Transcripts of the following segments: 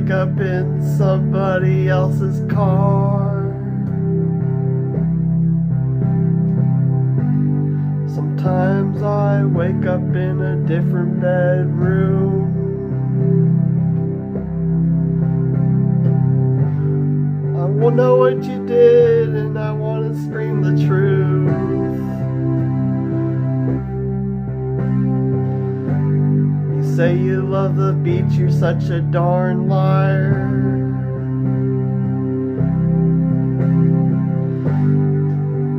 wake up in somebody else's car. Sometimes I wake up in a different bedroom. I won't know what you did, and I want to scream the truth. You say you love the beach, you're such a darn liar.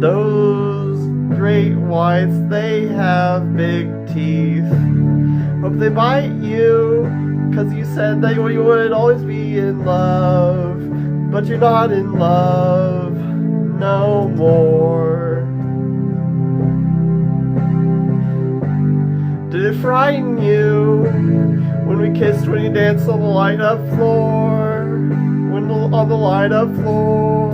Those great whites, they have big teeth. Hope they bite you, 'cause you said that you would always be in love. But you're not in love no more. Did it frighten you when we kissed, when you danced on the light up floor? On the light up floor.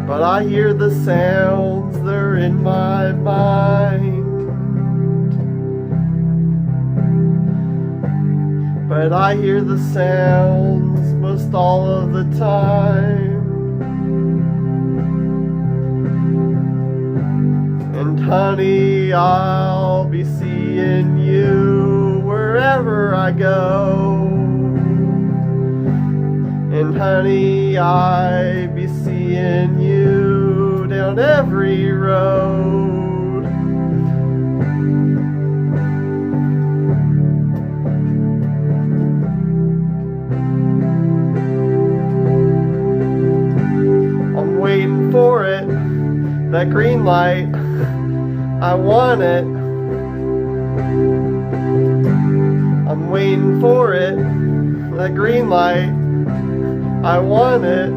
But I hear the sounds, they're in my mind. But I hear the sounds most all of the time. And honey, I'll be seeing you wherever I go. And honey, I be seeing you down every road. For it, that green light, I want it. I'm waiting for it, that green light, I want it.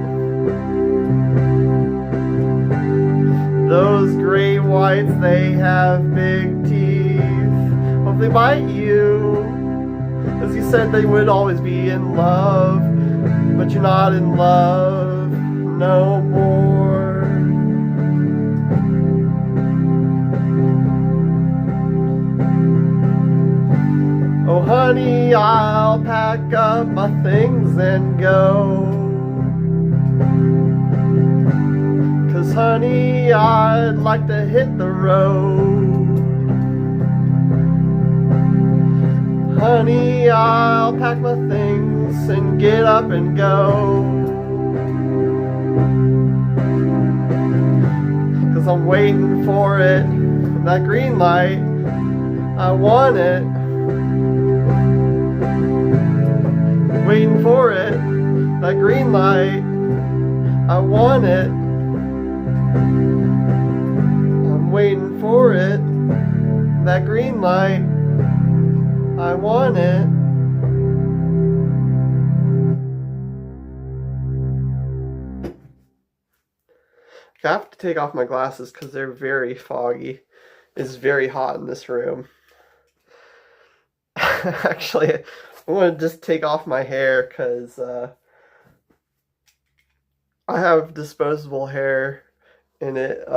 Those gray whites, they have big teeth. Hope they bite you, as you said they would always be in love, but you're not in love no more. Oh honey, I'll pack up my things and go. 'Cause honey, I'd like to hit the road. Honey, I'll pack my things and get up and go. 'Cause I'm waiting for it, that green light, I want it. Waiting for it, that green light, I want it. I'm waiting for it, that green light, I want it. I have to take off my glasses because they're very foggy. It's very hot in this room. Actually, I want to just take off my hair because I have disposable hair and it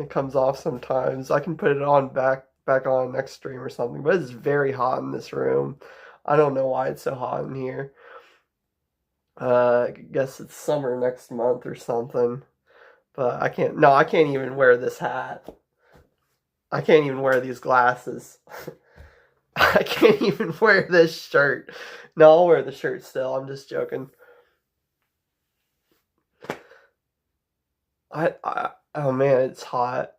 comes off sometimes. I can put it on back on next stream or something, but it's very hot in this room. I don't know why it's so hot in here. I guess it's summer next month or something. But I can't even wear this hat. I can't even wear these glasses. I can't even wear this shirt. No, I'll wear the shirt still. I'm just joking. Oh man, it's hot.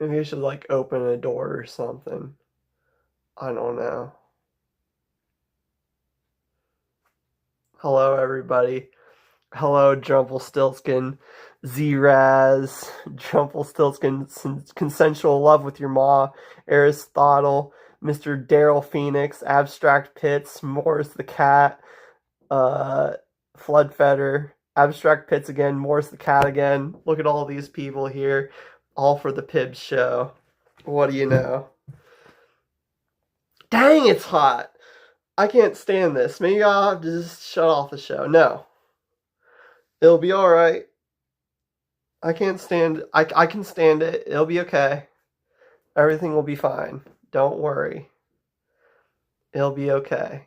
Maybe I should like open a door or something. I don't know. Hello everybody. Hello Drumpelstiltskin, Z-Raz, Drumpelstiltskin, Consensual Love with Your Ma, Aristotle, Mr. Daryl Phoenix, Abstract Pits, Morris the Cat, Floodfetter, Abstract Pits again, Morris the Cat again. Look at all these people here, all for the Pibs show. What do you know? Dang, it's hot! I can't stand this. Maybe I'll have to just shut off the show. No. It'll be alright. I can't stand it. I can stand it. It'll be okay. Everything will be fine. Don't worry. It'll be okay.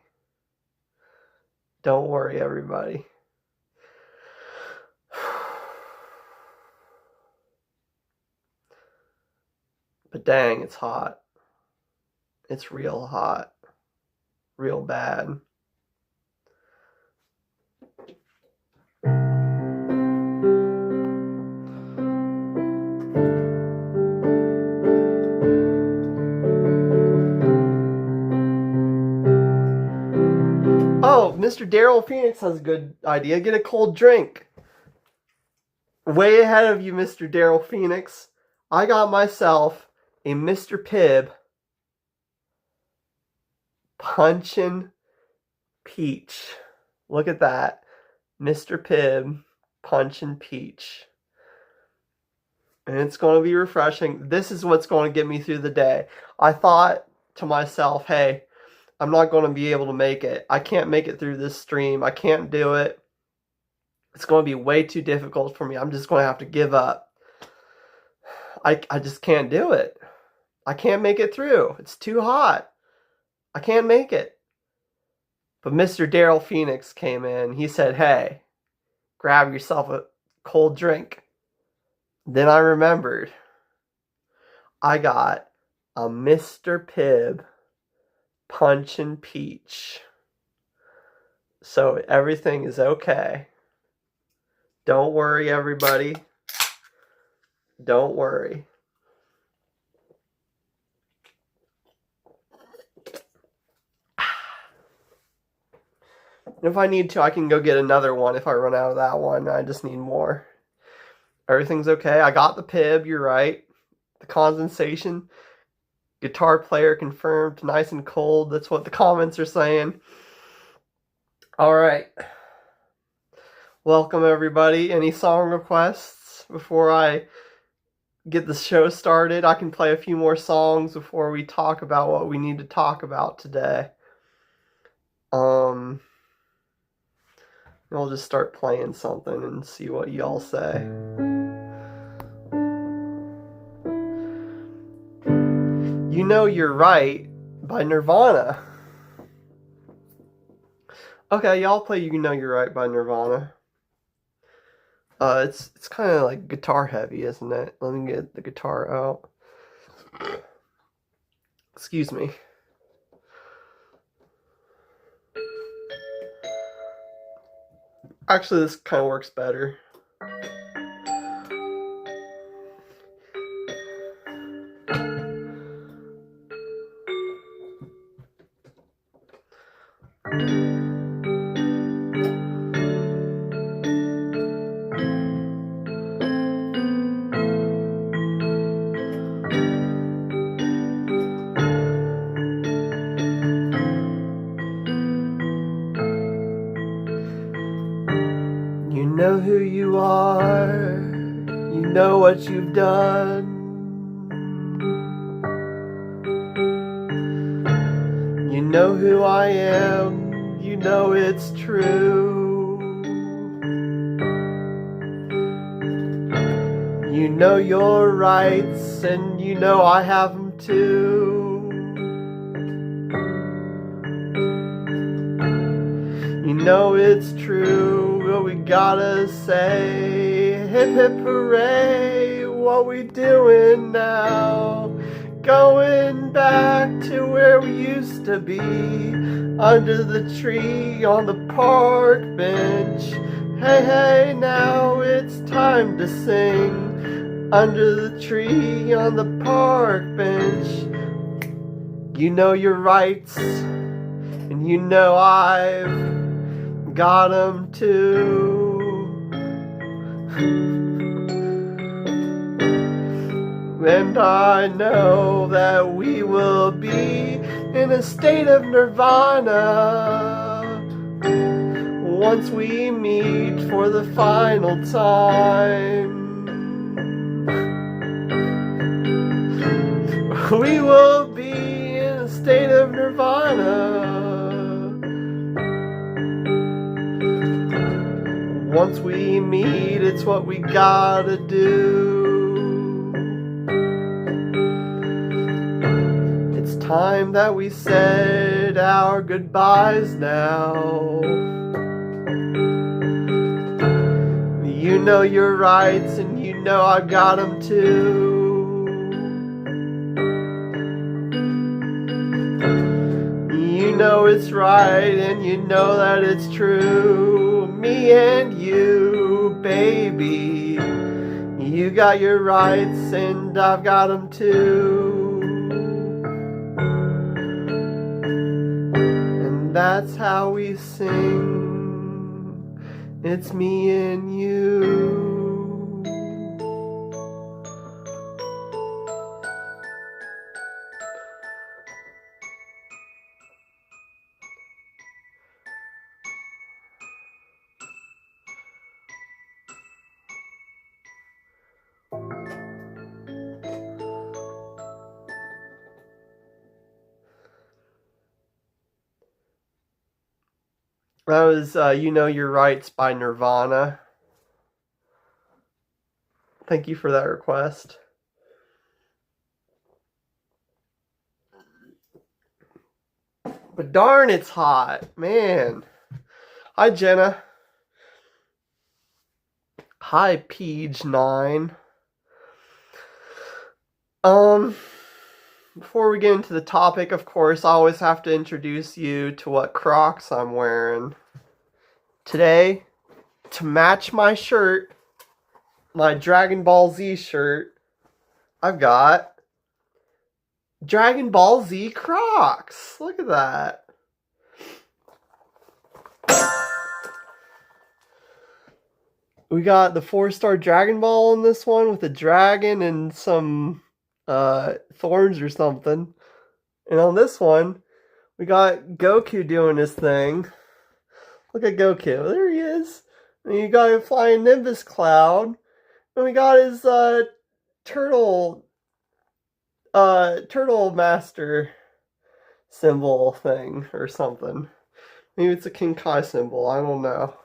Don't worry, everybody. But dang, it's hot. It's real hot. Real bad. Oh, Mr. Daryl Phoenix has a good idea. Get a cold drink. Way ahead of you, Mr. Daryl Phoenix. I got myself a Mr. Pibb Punchin' Peach. Look at that. Mr. Pibb Punchin' Peach. And it's going to be refreshing. This is what's going to get me through the day. I thought to myself, hey, I'm not going to be able to make it. I can't make it through this stream. I can't do it. It's going to be way too difficult for me. I'm just going to have to give up. I just can't do it. I can't make it through. It's too hot. I can't make it. But Mr. Daryl Phoenix came in. He said, hey, grab yourself a cold drink. Then I remembered. I got a Mr. Pibb Punchin' Peach. So everything is okay. Don't worry, everybody. Don't worry. If I need to, I can go get another one if I run out of that one. I just need more. Everything's okay. I got the Pibb, you're right. The condensation. Guitar player confirmed. Nice and cold. That's what the comments are saying. Alright. Welcome, everybody. Any song requests before I get the show started? I can play a few more songs before we talk about what we need to talk about today. I'll just start playing something and see what y'all say. You Know You're Right by Nirvana. Okay, y'all play You Know You're Right by Nirvana. It's kind of like guitar heavy, isn't it? Let me get the guitar out. Excuse me. Actually, this kind of works better. You know who you are, you know what you've done. You know who I am, you know it's true. You know your rights, and you know I have them too. You know it's true, but we gotta say, hip hip hooray, what we doing now? Going back to where we used to be, under the tree on the park bench. Hey, hey, now it's time to sing, under the tree on the park bench. You know your rights, and you know I've got 'em too. And I know that we will be in a state of nirvana once we meet for the final time. We will be in a state of nirvana once we meet. It's what we gotta do. time that we said our goodbyes now. You know your rights and you know I got them too. You know it's right and you know that it's true. Me and you, baby. You got your rights and I've got them too. And that's how we sing. It's me and you. That was You Know Your Rights by Nirvana. Thank you for that request. But darn, it's hot. Man. Hi, Jenna. Hi, Peach9. Before we get into the topic, of course, I always have to introduce you to what Crocs I'm wearing. Today, to match my shirt, my Dragon Ball Z shirt, I've got Dragon Ball Z Crocs. Look at that. We got the 4-star Dragon Ball in this one with a dragon and some thorns or something. And on this one, we got Goku doing his thing. Look at Goku. There he is. And you got a flying Nimbus cloud. And we got his turtle master symbol thing or something. Maybe it's a King Kai symbol. I don't know.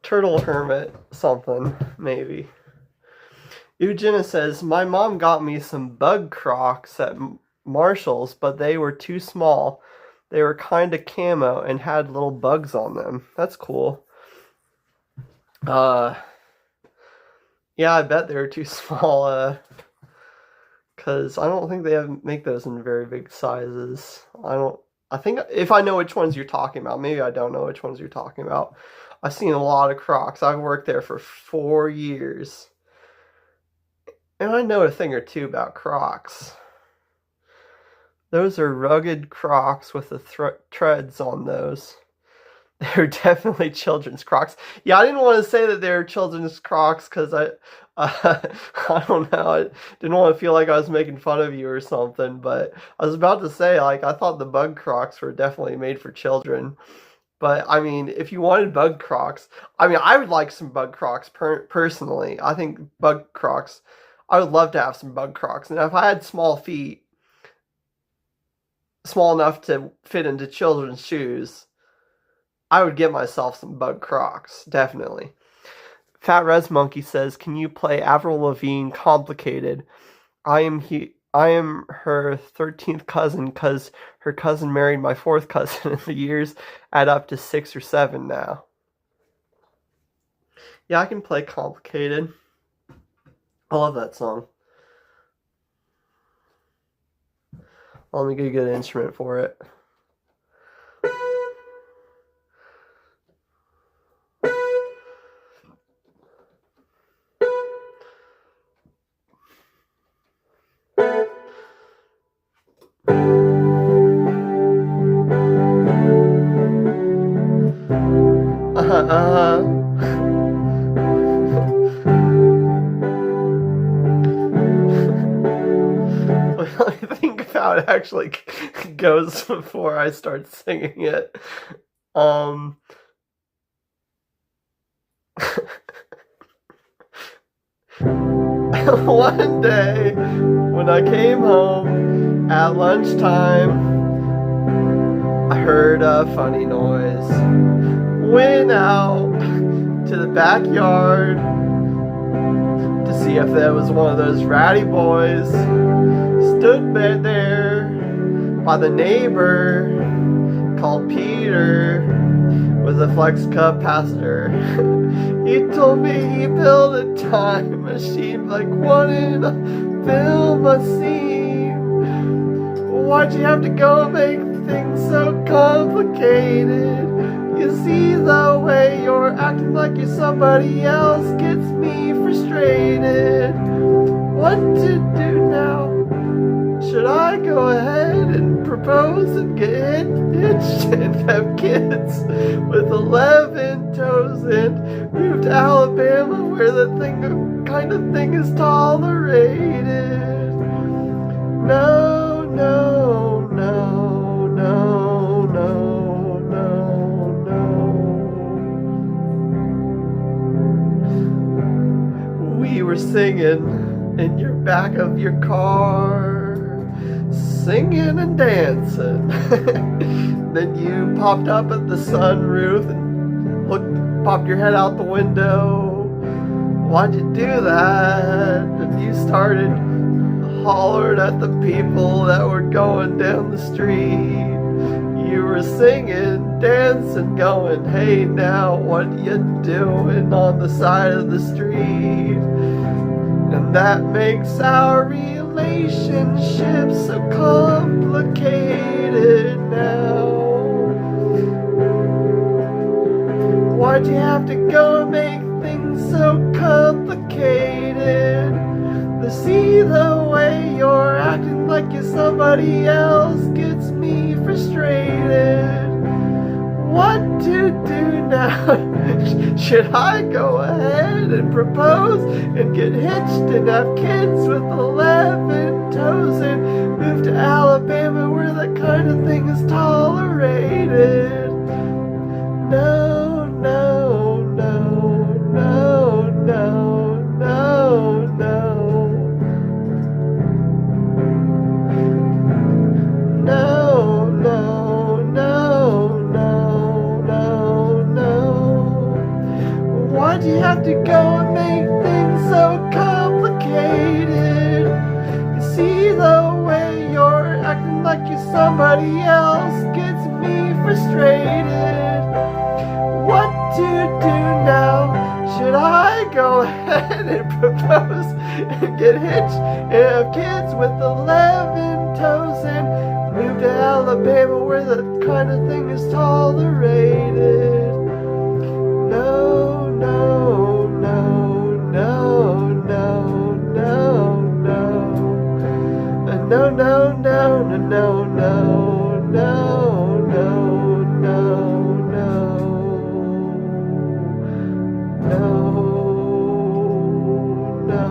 Turtle hermit something, maybe. Eugenia says, my mom got me some bug Crocs at Marshall's, but they were too small. They were kind of camo and had little bugs on them. That's cool. Yeah, I bet they were too small, because I don't think they make those in very big sizes. I think if I know which ones you're talking about, maybe I don't know which ones you're talking about. I've seen a lot of Crocs. I've worked there for 4 years. And I know a thing or two about Crocs. Those are rugged Crocs with the treads on those. They're definitely children's Crocs. Yeah, I didn't want to say that they're children's Crocs because I don't know. I didn't want to feel like I was making fun of you or something. But I was about to say, like, I thought the bug Crocs were definitely made for children. But, I mean, if you wanted bug Crocs, I mean, I would like some bug Crocs personally. I think bug Crocs, I would love to have some bug Crocs. And if I had small feet, small enough to fit into children's shoes, I would get myself some bug Crocs, definitely. Fat Res Monkey says, can you play Avril Lavigne Complicated? I am her 13th cousin because her cousin married my 4th cousin and the years add up to 6 or 7 now. Yeah, I can play Complicated. I love that song. Let me get a good instrument for it. Let me think of how it actually goes before I start singing it. One day, when I came home at lunchtime, I heard a funny noise. Went out to the backyard to see if there was one of those ratty boys. Stood there by the neighbor called Peter with a flex capacitor. He told me he built a time machine like one in a film a scene. Why'd you have to go make things so complicated? You see, the way you're acting like you're somebody else gets me frustrated. What to do now? Should I go ahead and propose and get hitched and have kids with 11 toes and move to Alabama where the kind of thing is tolerated? No, no, no, no, no, no, no. We were singing in your back of your car, singing and dancing. Then you popped up at the sunroof and popped your head out the window. Why'd you do that? And you started hollering at the people that were going down the street. You were singing, dancing, going, hey now, what you doing on the side of the street? And that makes our relationship so complicated now. Why'd you have to go and make things so complicated? To see the way you're acting like you're somebody else gets me frustrated. What to do now? Should I go ahead and propose and get hitched and have kids with 11 toes and move to Alabama where that kind of thing is tolerated? No, no, no, no, no, no, no. No, no, no, no, no, no. Why'd you have to go and make things so complicated? You see, the way you're acting like you're somebody else gets me frustrated. What to do now? Should I go ahead and propose and get hitched and have kids with 11 toes and move to Alabama where that kind of thing is tolerated? No, no, no, no, no, no, no. No, no, no, no, no, no, no, no, no, no, no.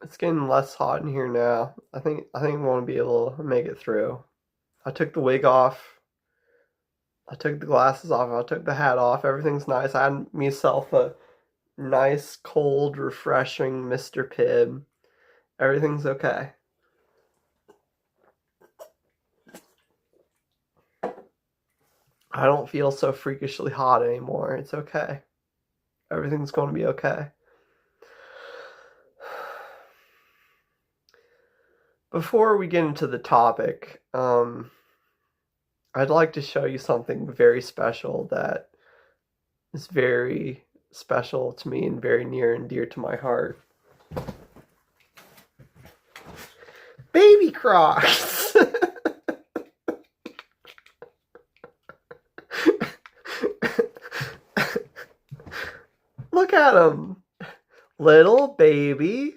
It's getting less hot in here now. I think we want to be able to make it through. I took the wig off. I took the glasses off. I took the hat off. Everything's nice. I had myself a nice, cold, refreshing Mr. Pibb. Everything's okay. I don't feel so freakishly hot anymore. It's okay. Everything's going to be okay. Before we get into the topic, I'd like to show you something very special that is very special to me and very near and dear to my heart. Baby Crocs! Look at them! Little baby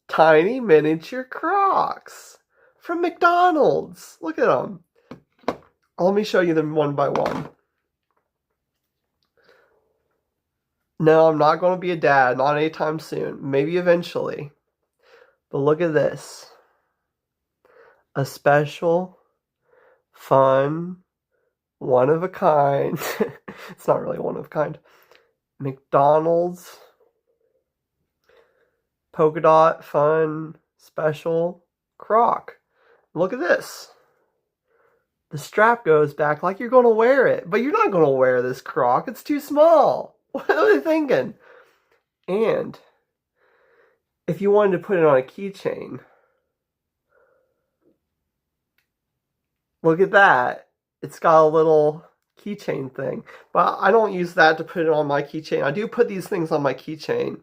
tiny miniature Crocs from McDonald's. Look at them. Let me show you them one by one. No, I'm not going to be a dad, not anytime soon. Maybe eventually. But look at this. A special, fun, one of a kind. It's not really one of a kind. McDonald's polka dot fun special Croc. Look at this. The strap goes back like you're going to wear it, but you're not going to wear this Croc. It's too small. What are they thinking? And if you wanted to put it on a keychain, look at that. It's got a little keychain thing. But I don't use that to put it on my keychain. I do put these things on my keychain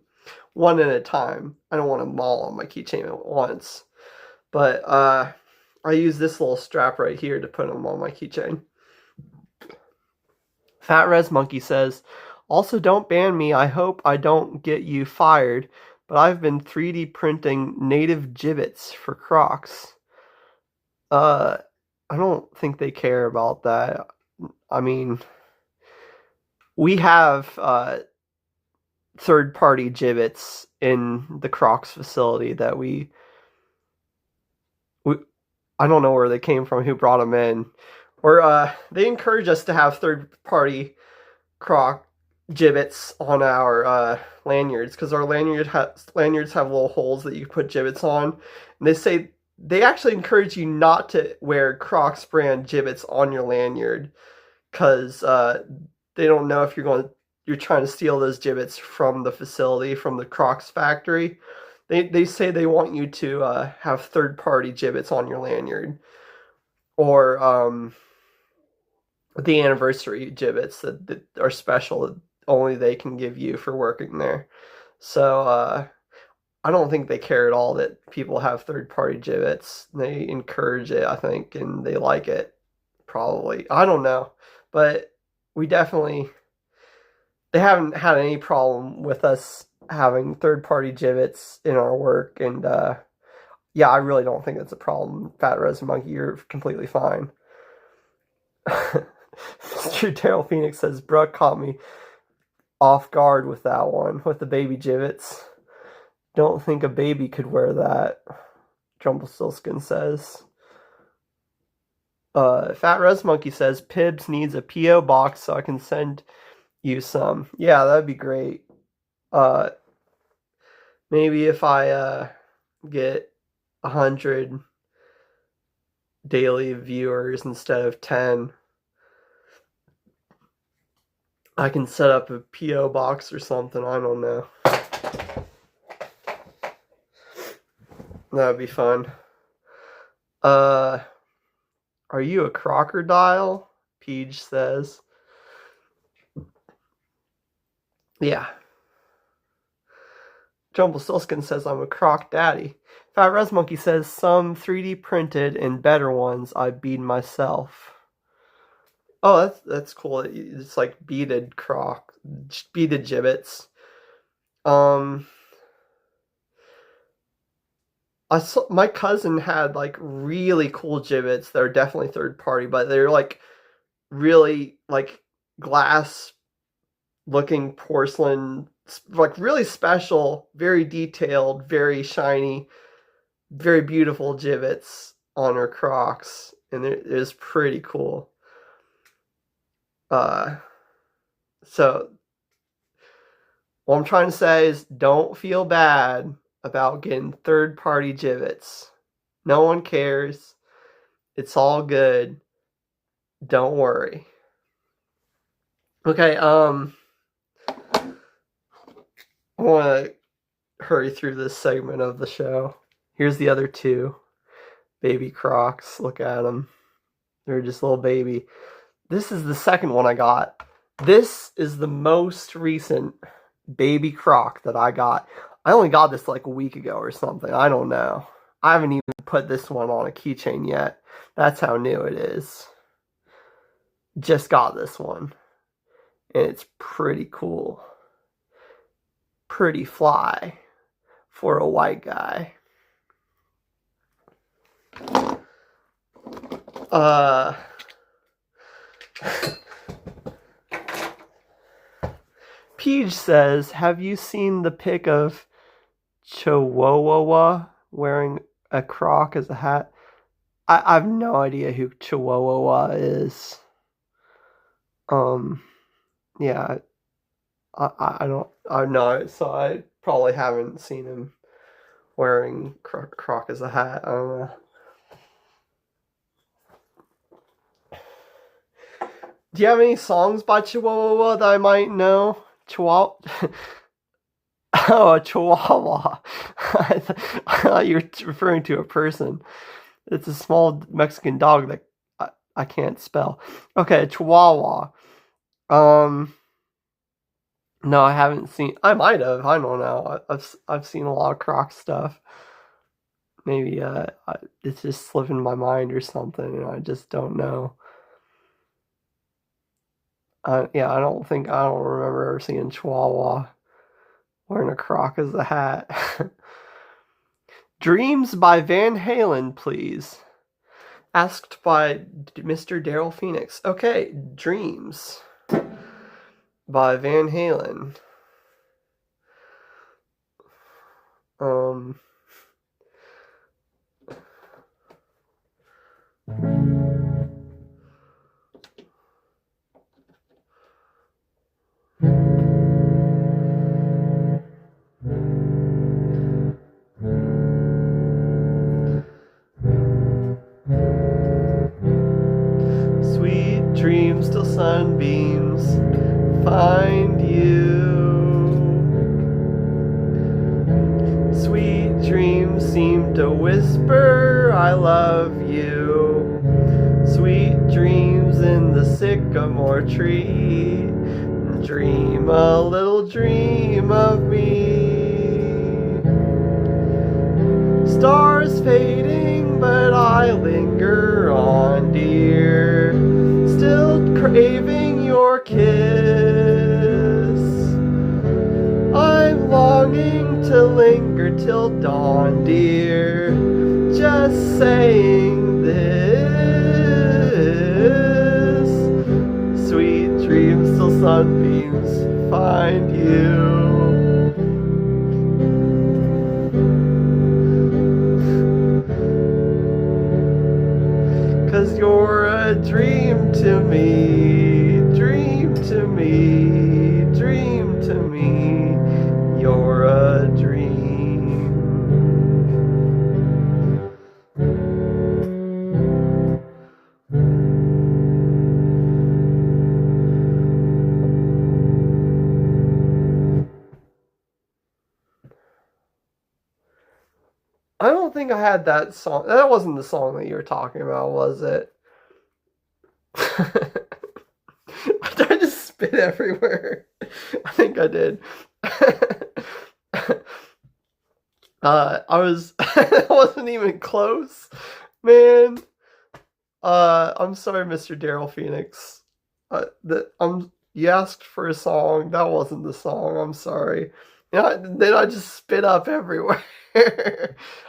one at a time. I don't want them all on my keychain at once. But I use this little strap right here to put them on my keychain. Fat Res Monkey says, also don't ban me. I hope I don't get you fired. But I've been 3D printing native gibbets for Crocs. I don't think they care about that. I mean, we have third-party gibbets in the Crocs facility that we I don't know where they came from, who brought them in. Or they encourage us to have third-party Croc gibbets on our lanyards, because our lanyards have little holes that you can put gibbets on. And they say they actually encourage you not to wear Crocs brand gibbets on your lanyard, because they don't know if you're trying to steal those gibbets from the facility, from the Crocs factory. They say they want you to have third-party gibbets on your lanyard, or the anniversary gibbets that are special, that only they can give you for working there. So I don't think they care at all that people have third-party gibbets. They encourage it, I think, and they like it, probably. I don't know, but they haven't had any problem with us having third-party gibbets in our work, and yeah, I really don't think it's a problem. Fat Res Monkey, you're completely fine. Mr. Daryl Phoenix says, Brooke caught me off guard with that one, with the baby gibbets. Don't think a baby could wear that, Jumpelstiltskin says. Fat Res Monkey says, Pibs needs a P.O. box so I can send you some. Yeah, that'd be great. Maybe if I get 100 daily viewers instead of 10, I can set up a P.O. box or something. I don't know. That would be fun. Are you a crocodile? Peach says. Yeah. Jumpelstiltskin says I'm a croc daddy. Fat Res Monkey says some 3D printed and better ones I bead myself. Oh, that's cool. It's like beaded gibbets. My cousin had like really cool gibbets that are definitely third party, but they're like really like glass looking porcelain, like really special, very detailed, very shiny, very beautiful gibbets on her Crocs, and it is pretty cool. So what I'm trying to say is, don't feel bad about getting third-party gibbets. No one cares. It's all good. Don't worry. Okay, I want to hurry through this segment of the show. Here's the other two baby Crocs. Look at them. They're just little baby. This is the second one I got. This is the most recent baby Croc that I got. I only got this like a week ago or something. I don't know. I haven't even put this one on a keychain yet. That's how new it is. Just got this one. And it's pretty cool. Pretty fly for a white guy. Peach says, have you seen the pic of Chihuahua wearing a croc as a hat? I have no idea who Chihuahua is. Yeah, I don't I know, so I probably haven't seen him wearing Croc as a hat. I don't know. Do you have any songs by Chihuahua that I might know? Chihuahua. Oh, a Chihuahua. I thought you were referring to a person. It's a small Mexican dog that I can't spell. Okay, Chihuahua. Um, no, I haven't seen. I might have. I don't know. I've seen a lot of Croc stuff. Maybe it's just slipping my mind or something, and I just don't know. Yeah, I don't remember ever seeing Chihuahua wearing a Croc as a hat. Dreams by Van Halen, please. Asked by Mr. Daryl Phoenix. Okay, Dreams by Van Halen. Sweet dreams till sunbeams find you. Sweet dreams seem to whisper, I love you. Sweet dreams in the sycamore tree. Dream a little dream of me. Stars fading, but I linger on, dear. Still craving your kiss. I'm longing to linger till dawn, dear. Just saying this. Sweet dreams till sunbeams find you. 'Cause you're a dream to me, dream to me, dream to me. You're a dream. I don't think I had that song. That wasn't the song that you were talking about, was it? I just spit everywhere. I think I did. I wasn't even close, man. I'm sorry, Mr. Daryl Phoenix. You asked for a song. That wasn't the song. I'm sorry. Then I just spit up everywhere.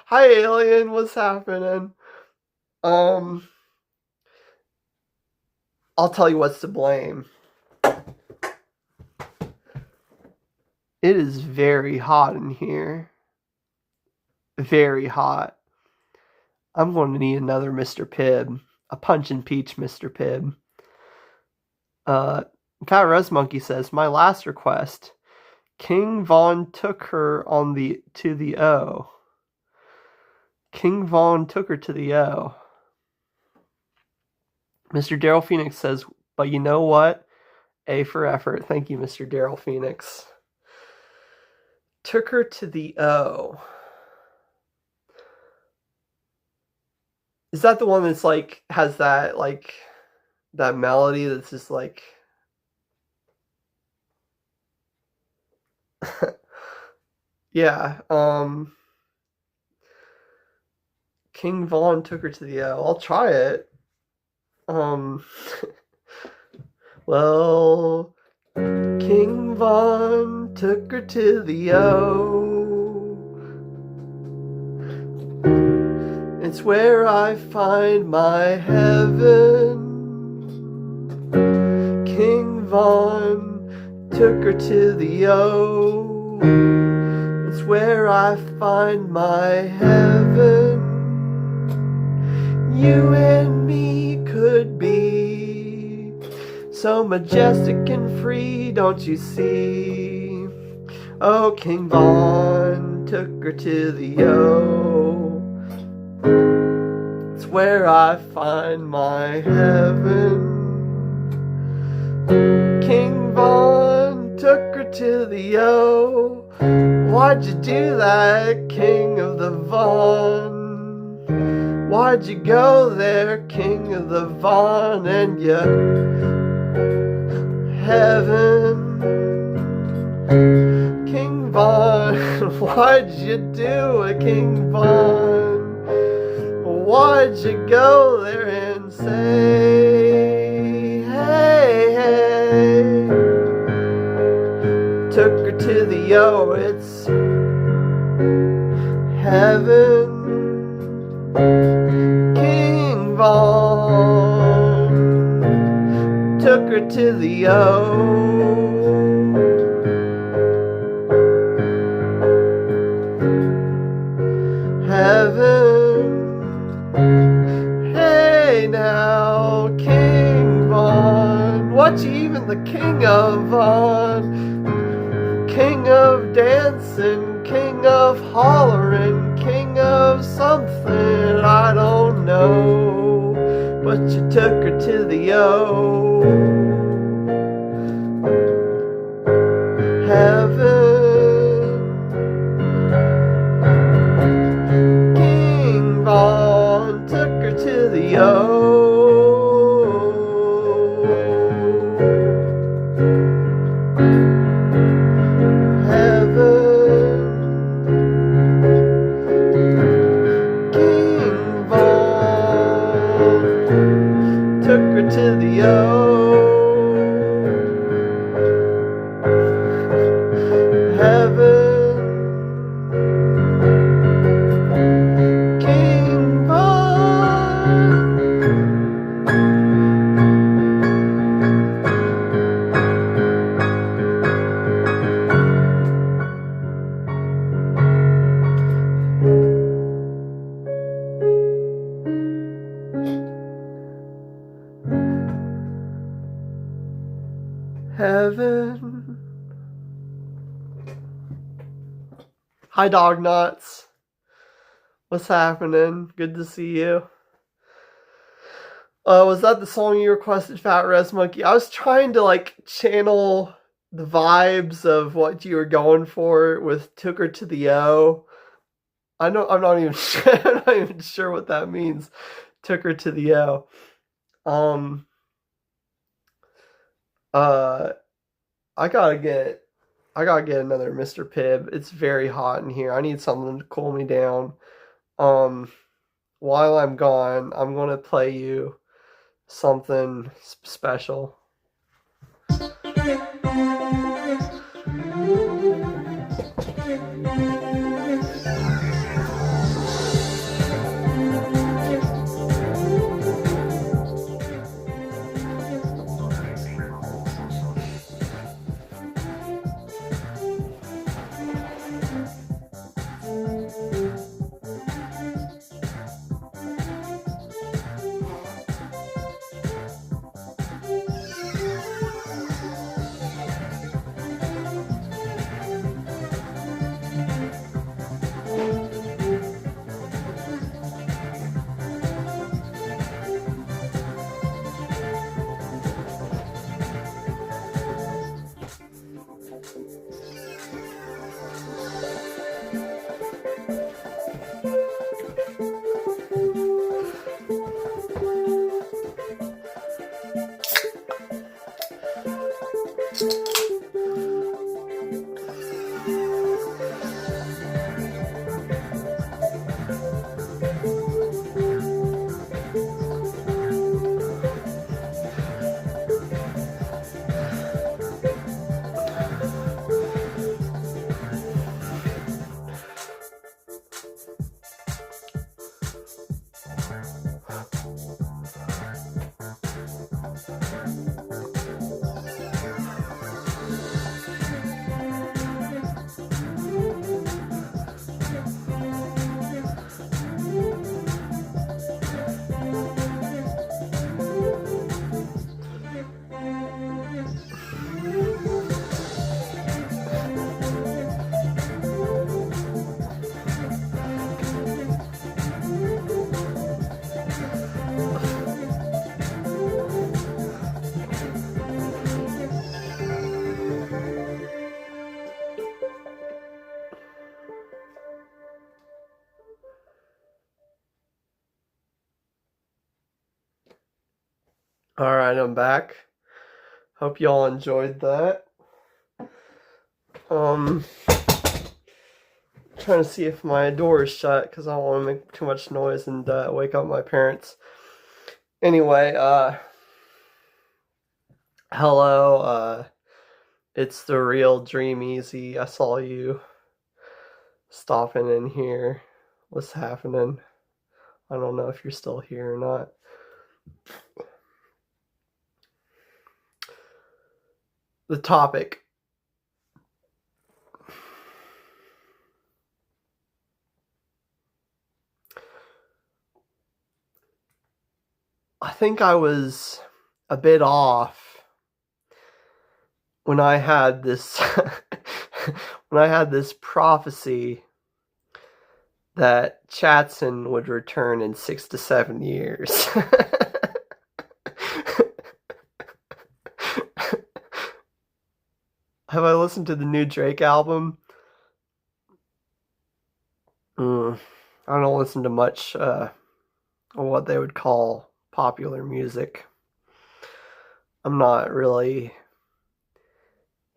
Hi, alien. What's happening? I'll tell you what's to blame. It is very hot in here. Very hot. I'm going to need another Mr. Pibb. A punch and peach Mr. Pibb. Fat Rose Monkey says, my last request. King Von took her to the O. King Von took her to the O. Mr. Daryl Phoenix says, but you know what? A for effort. Thank you, Mr. Daryl Phoenix. Took her to the O. Is that the one that's like, has that, like, that melody that's just like... Yeah, King Von took her to the O. I'll try it. Well, King Von took her to the O. It's where I find my heaven. King Von took her to the O. It's where I find my heaven. You and me could be so majestic and free, don't you see? Oh, King Von took her to the O. It's where I find my heaven. King Von took her to the O. Why'd you do that, King of the Von? Why'd you go there, King of the Von, and you heaven? King Von, why'd you do it, King Von? Why'd you go there and say, hey, hey? Took her to the O, it's heaven. King Von took her to the O. Heaven. Hey now, King Von, what you even the king of Von? King of dancing, king of hollering, king of something I don't know. But you took her to the O. Heaven. King Von took her to the O. To the O. Heaven. King Von. Heaven. Hi, Dog Nuts. What's happening? Good to see you. Was that the song you requested, Fat Res Monkey? I was trying to channel the vibes of what you were going for with "Took Her to the O." I'm not even sure. I'm not even sure what that means. Took her to the O. I gotta get another Mr. Pibb. It's very hot in here. I need something to cool me down. While I'm gone, I'm gonna play you something special. Alright, I'm back. Hope y'all enjoyed that. Trying to see if my door is shut because I don't want to make too much noise and wake up my parents. Anyway, hello, it's the real Dream Easy. I saw you stopping in here. What's happening? I don't know if you're still here or not. The topic. I think I was a bit off when I had this prophecy that Chatson would return in 6 to 7 years. Have I listened to the new Drake album? I don't listen to much of what they would call popular music. I'm not really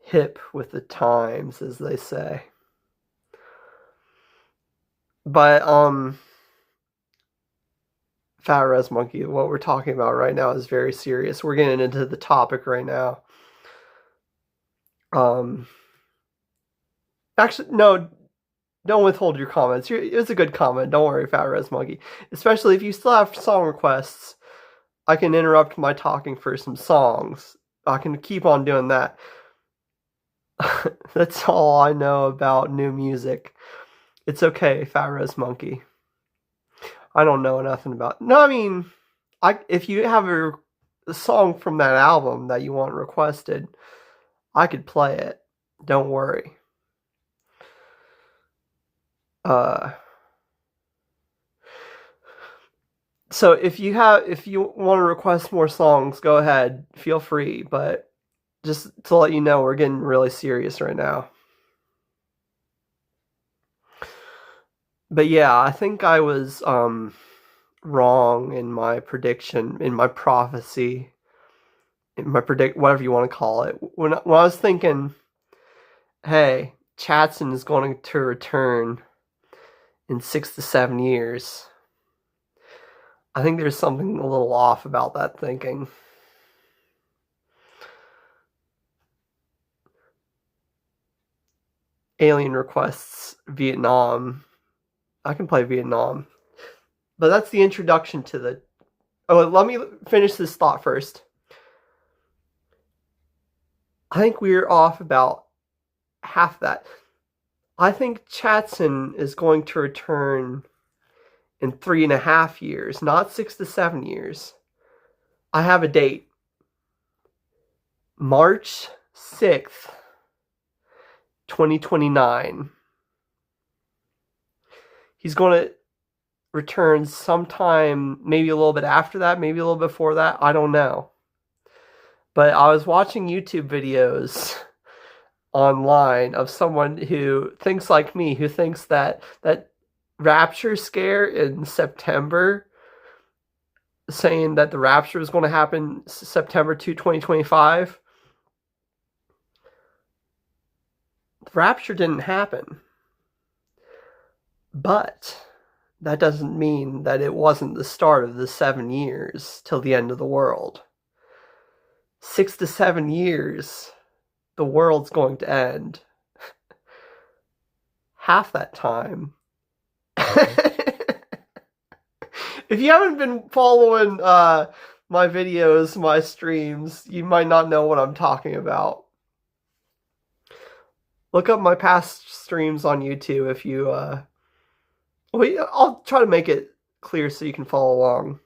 hip with the times, as they say. But Fat Res Monkey, what we're talking about right now is very serious. We're getting into the topic right now. Actually, no, don't withhold your comments. It was a good comment. Don't worry, Fat Res Monkey. Especially if you still have song requests, I can interrupt my talking for some songs. I can keep on doing that. That's all I know about new music. It's okay, Fat Res Monkey. I don't know nothing about. No, I mean, if you have a song from that album that you want requested, I could play it. Don't worry. So if you want to request more songs, go ahead. Feel free. But just to let you know, we're getting really serious right now. But yeah, I think I was wrong in my prediction, in my prophecy, in my whatever you want to call it. When I was thinking, hey, Chatson is going to return in 6 to 7 years, I think there's something a little off about that thinking. Alien requests Vietnam. I can play Vietnam. But that's the introduction to the... Oh, let me finish this thought first. I think we're off about half that. I think Chatson is going to return in 3.5 years, not 6 to 7 years. I have a date. March 6th, 2029. He's going to return sometime, maybe a little bit after that, maybe a little before that. I don't know. But I was watching YouTube videos online of someone who thinks like me, who thinks that rapture scare in September, saying that the rapture is going to happen September 2, 2025. The rapture didn't happen. But that doesn't mean that it wasn't the start of the 7 years till the end of the world. 6 to 7 years, the world's going to end. Half that time. If you haven't been following my videos, my streams, you might not know what I'm talking about. Look up my past streams on YouTube if you... I'll try to make it clear so you can follow along.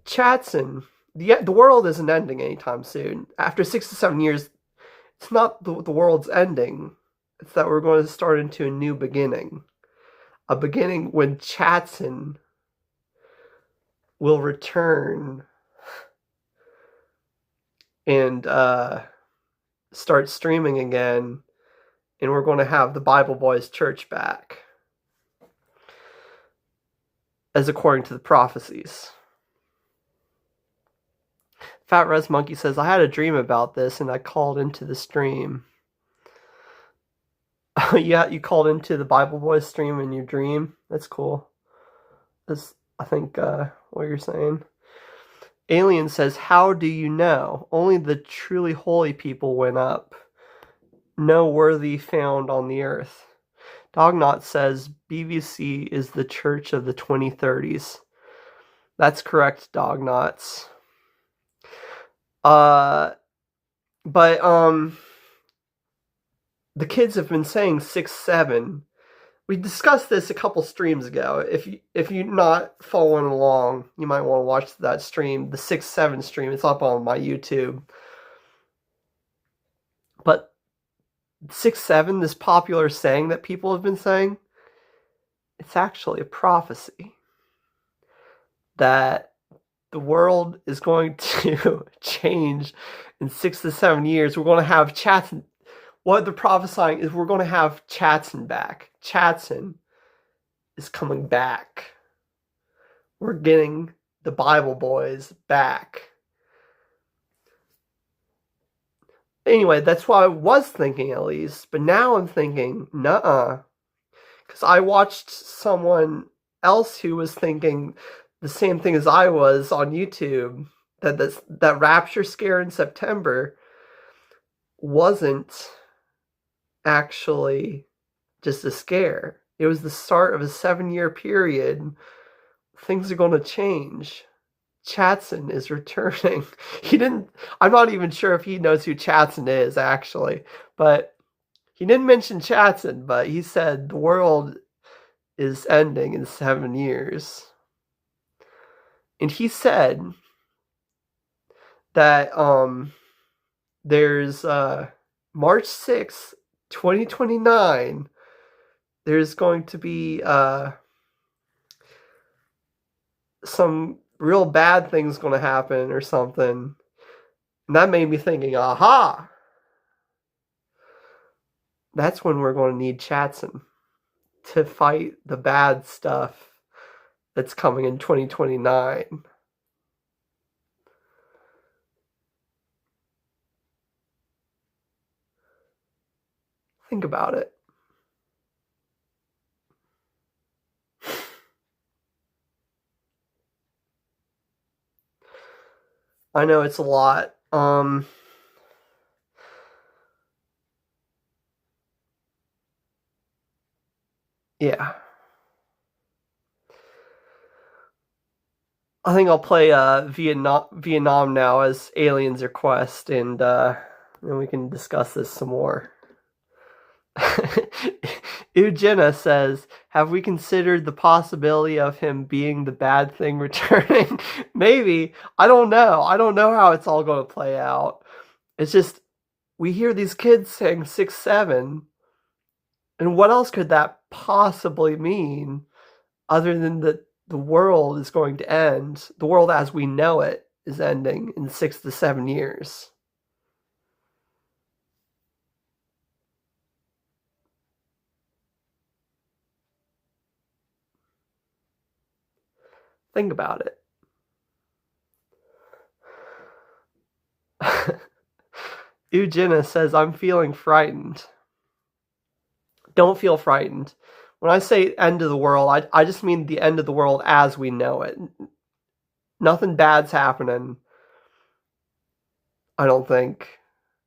Chatson, the world isn't ending anytime soon. After 6 to 7 years, it's not the world's ending. It's that we're going to start into a new beginning. A beginning when Chatson will return and start streaming again, and we're going to have the Bible Boys Church back, as according to the prophecies. Fat Res Monkey says, I had a dream about this and I called into the stream. Yeah, you called into the Bible Boys stream in your dream. That's cool. That's, I think, what you're saying. Alien says, how do you know? Only the truly holy people went up. No worthy found on the earth. Dognot says, BVC is the church of the 2030s. That's correct, Dognots. But the kids have been saying 6-7. We discussed this a couple streams ago. If you're not following along, you might want to watch that stream, the 6-7 stream. It's up on my YouTube. But 6-7, this popular saying that people have been saying, it's actually a prophecy that the world is going to change in 6 to 7 years. We're going to have Chatson. What they're prophesying is we're going to have Chatson back. Chatson is coming back. We're getting the Bible Boys back. Anyway, that's what I was thinking at least. But now I'm thinking, nuh-uh. Because I watched someone else who was thinking the same thing as I was on YouTube. That rapture scare in September wasn't actually just a scare. It was the start of a 7-year period. Things are going to change. Chatson is returning. I'm not even sure if he knows who Chatson is, actually. But he didn't mention Chatson, but he said the world is ending in 7 years. And he said that there's March 6th, 2029, there's going to be some real bad things going to happen or something. And that made me thinking, aha! That's when we're going to need Chatson to fight the bad stuff that's coming in 2029. Think about it. I know it's a lot. Yeah. I think I'll play Vietnam now as Alien's request, and then we can discuss this some more. Eugenia says, have we considered the possibility of him being the bad thing returning? Maybe. I don't know. I don't know how it's all going to play out. It's just, we hear these kids saying 6-7, and what else could that possibly mean other than that the world is going to end? The world as we know it is ending in 6 to 7 years. Think about it. Eugenia says, I'm feeling frightened. Don't feel frightened. When I say end of the world, I just mean the end of the world as we know it. Nothing bad's happening. I don't think.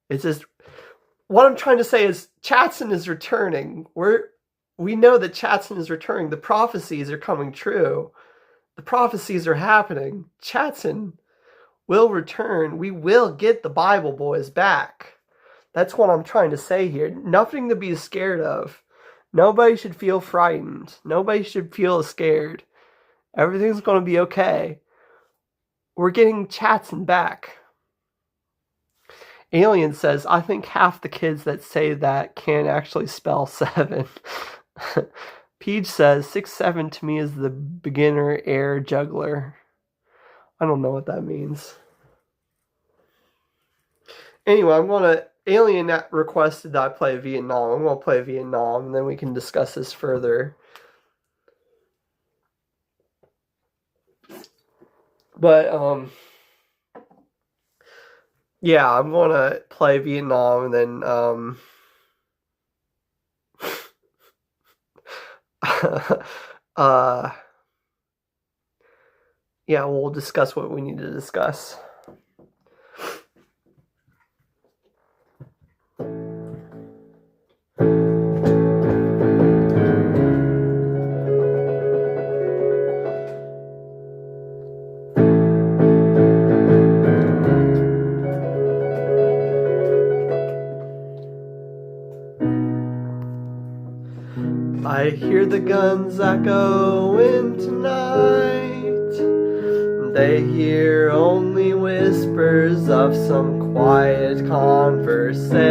It's just, what I'm trying to say is Chatson is returning. We know that Chatson is returning. The prophecies are coming true. The prophecies are happening. Chatson will return. We will get the Bible Boys back. That's what I'm trying to say here. Nothing to be scared of. Nobody should feel frightened. Nobody should feel scared. Everything's going to be okay. We're getting Chatson back. Alien says, I think half the kids that say that can't actually spell 7. Peach says, 6-7 to me is the beginner air juggler. I don't know what that means. Anyway, Alien requested that I play Vietnam. I'm going to play Vietnam, and then we can discuss this further. But, Yeah, I'm gonna play Vietnam and then uh yeah, we'll discuss what we need to discuss. I hear the guns echoing tonight. They hear only whispers of some quiet conversation.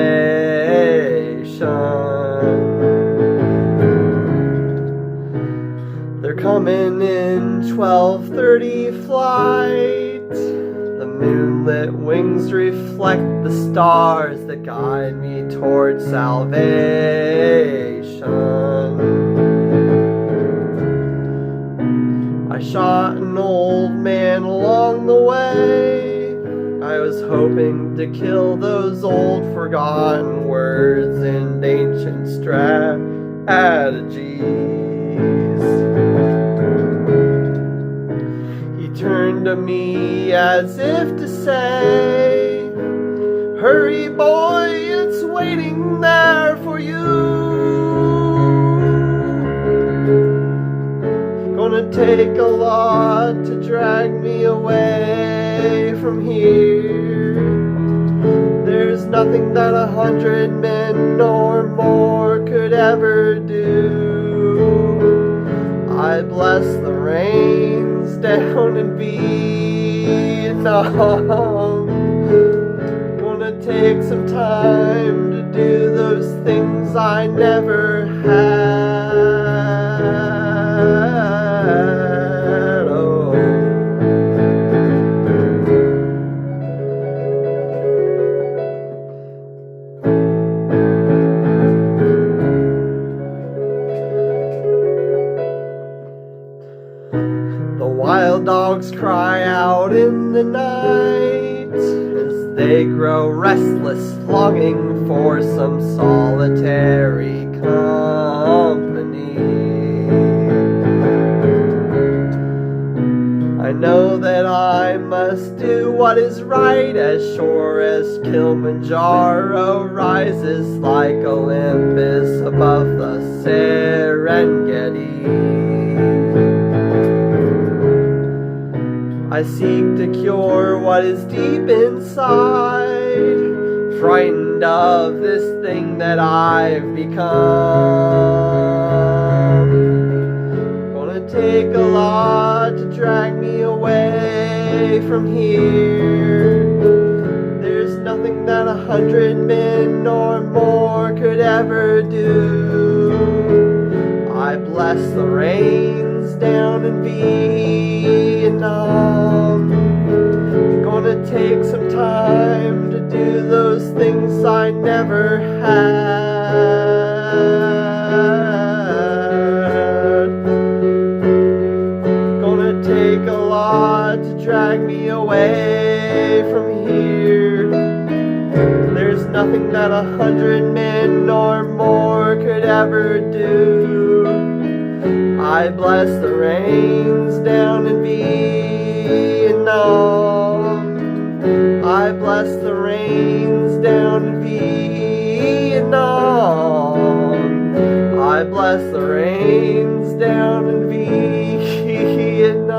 They're coming in 12:30 flight. The moonlit wings reflect the stars that guide me toward salvation. I shot an old man along the way. I was hoping to kill those old forgotten words and ancient strategies. He turned to me as if to say, "Hurry, boy, it's waiting there for you." Gonna take a lot to drag me away from here. There's nothing that 100 men or more could ever do. I bless the rains down in Vietnam. Gonna take some time to do those things I never had. Wild dogs cry out in the night as they grow restless, longing for some solitary company. I know that I must do what is right, as sure as Kilimanjaro rises like Olympus above the Serengeti. I seek to cure what is deep inside, frightened of this thing that I've become. Gonna take a lot to drag me away from here. There's nothing that 100 men or more could ever do. I bless the rains down in Vietnam. Gonna take some time to do those things I never had. Gonna take a lot to drag me away from here. There's nothing that 100 men or more could ever do. I bless the rains down in Vietnam. I bless the rains down in Vietnam. I bless the rains down in Vietnam.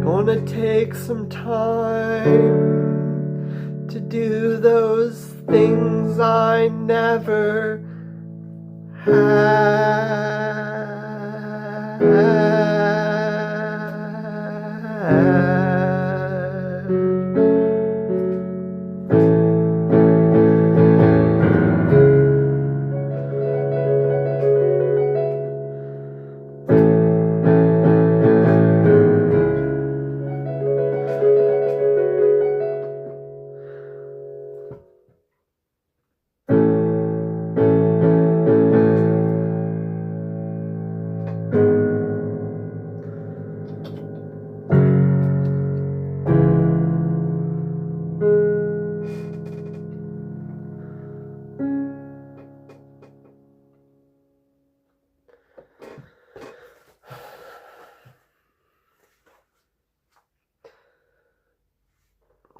Gonna take some time to do those things I never had.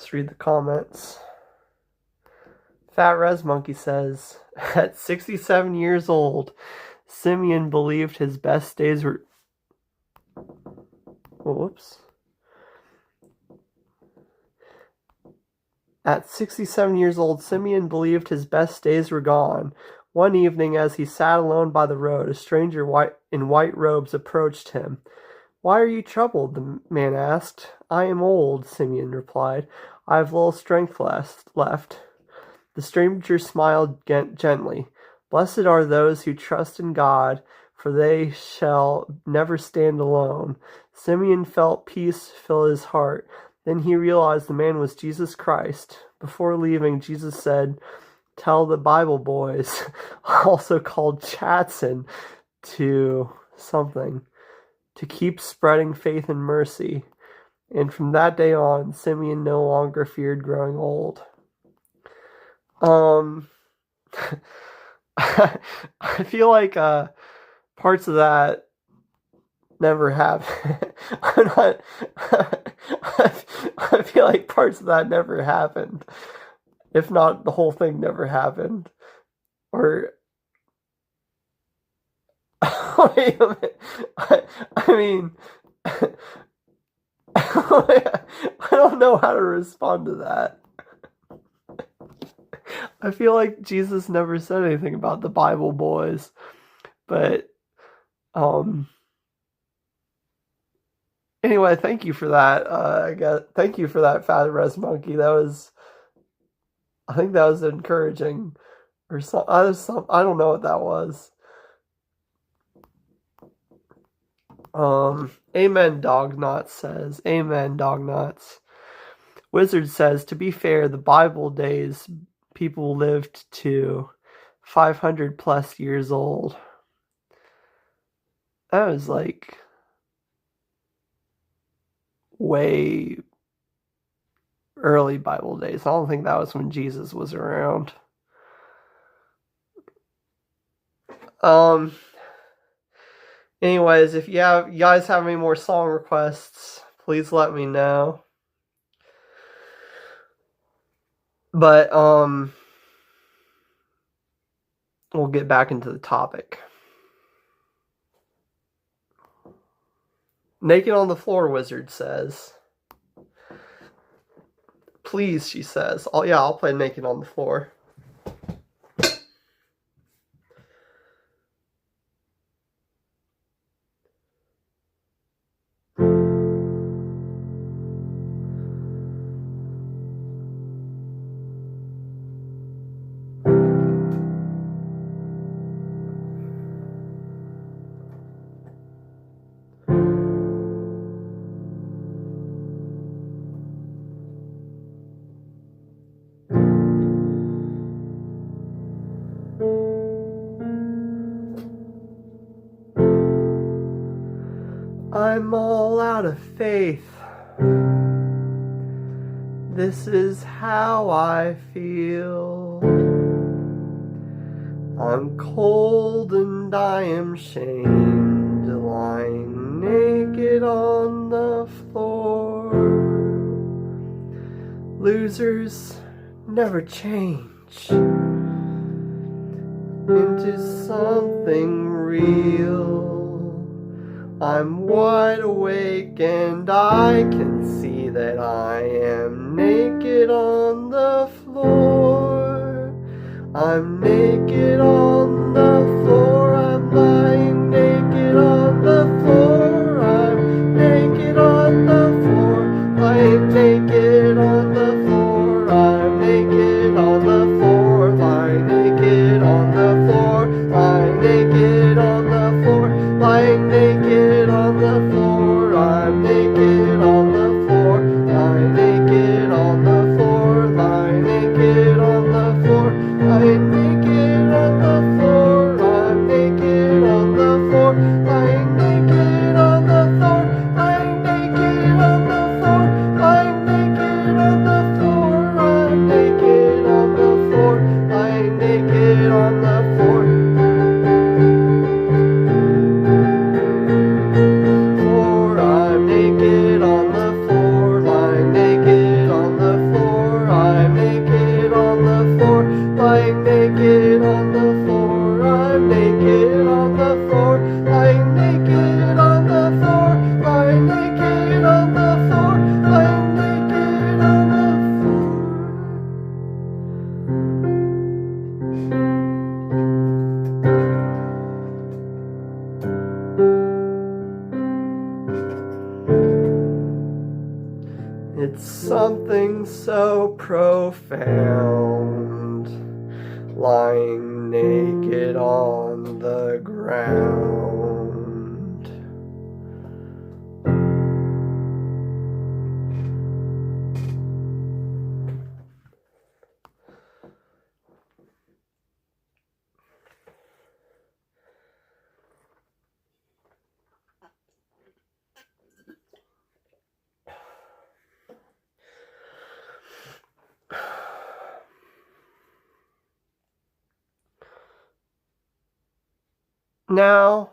Let's read the comments. Fat Res Monkey says, at 67 years old, Simeon believed his best days were... Whoops. At 67 years old, Simeon believed his best days were gone. One evening, as he sat alone by the road, a stranger in white robes approached him. "Why are you troubled?" the man asked. "I am old," Simeon replied. "I have little strength left." The stranger smiled gently. "Blessed are those who trust in God, for they shall never stand alone." Simeon felt peace fill his heart. Then he realized the man was Jesus Christ. Before leaving, Jesus said, "Tell the Bible boys," also called Chatson, to keep spreading faith and mercy. And from that day on, Simeon no longer feared growing old. I feel like parts of that never happened. I feel like parts of that never happened. If not, the whole thing never happened. Or wait a minute. I mean, I don't know how to respond to that. I feel like Jesus never said anything about the Bible boys, but anyway, thank you for that. Thank you for that, Fat Res Monkey. I think that was encouraging, or I don't know what that was. Amen, Dognauts says. Amen, Dognauts. Wizard says, to be fair, the Bible days people lived to 500 plus years old. That was like way early Bible days. I don't think that was when Jesus was around. Anyways, if you guys have any more song requests, please let me know. But we'll get back into the topic. Naked on the Floor, Wizard says. Please, she says. Oh yeah, I'll play Naked on the Floor. I'm all out of faith. This is how I feel. I'm cold and I am shamed, lying naked on the floor. Losers never change into something real. I'm wide awake and I can see that I am naked on the floor. I'm naked on the floor. I'm lying naked on the floor. I'm naked on the floor. Lying naked on the floor. I'm naked on the floor. Lying naked on the floor. Lying naked on the floor. Lying naked on the floor. I'm naked on the floor. Lying naked on the floor. Lying naked on the floor. Lying naked on the floor. It's something so profound, lying naked on the ground. Now,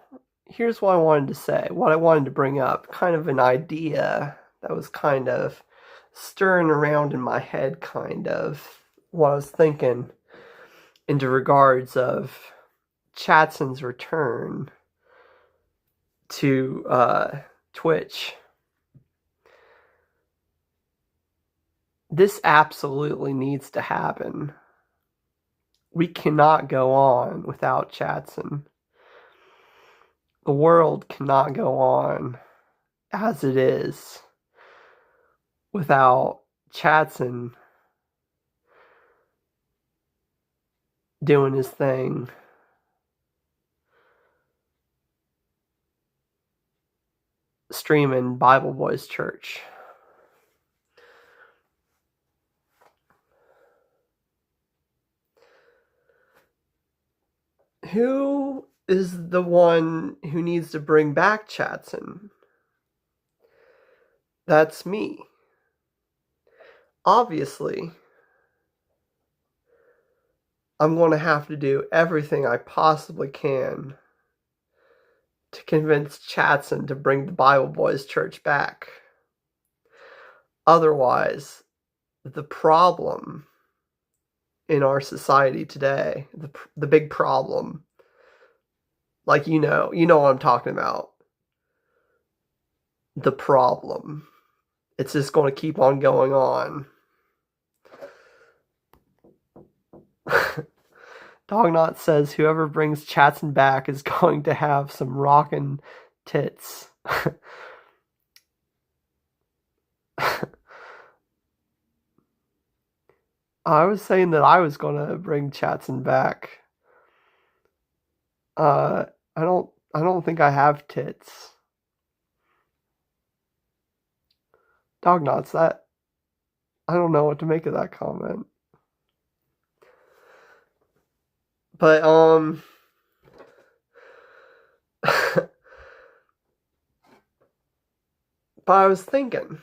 here's what I wanted to say, what I wanted to bring up, kind of an idea that was kind of stirring around in my head, kind of what I was thinking into regards of Chatson's return to Twitch. This absolutely needs to happen. We cannot go on without Chatson. The world cannot go on as it is without Chatson doing his thing. Streaming Bible Boys Church. Who is the one who needs to bring back Chatson? That's me. Obviously, I'm going to have to do everything I possibly can to convince Chatson to bring the Bible Boys Church back. Otherwise, the problem in our society today, the big problem, like you know what I'm talking about. The problem. It's just going to keep on going on. Dognot says whoever brings Chatson back is going to have some rockin' tits. I was saying that I was going to bring Chatson back. I don't think I have tits. Dognots, that I don't know what to make of that comment. But but I was thinking,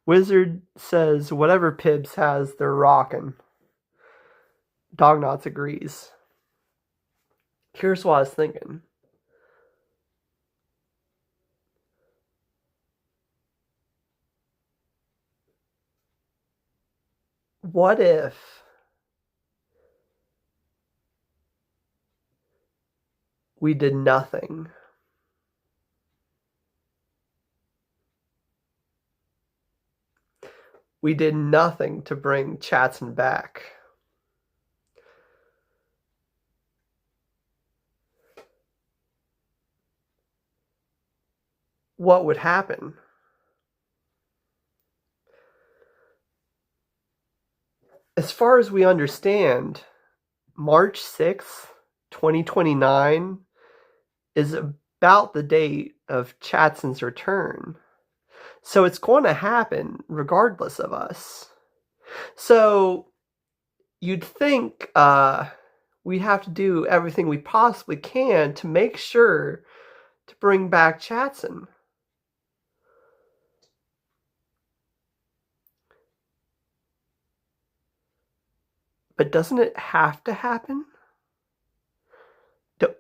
Wizard says whatever Pibbs has, they're rockin'. Dognots agrees. Here's what I was thinking. What if we did nothing? We did nothing to bring Chatson back. What would happen? As far as we understand, March 6th, 2029 is about the date of Chatson's return. So it's going to happen regardless of us. So you'd think we have to do everything we possibly can to make sure to bring back Chatson. But doesn't it have to happen?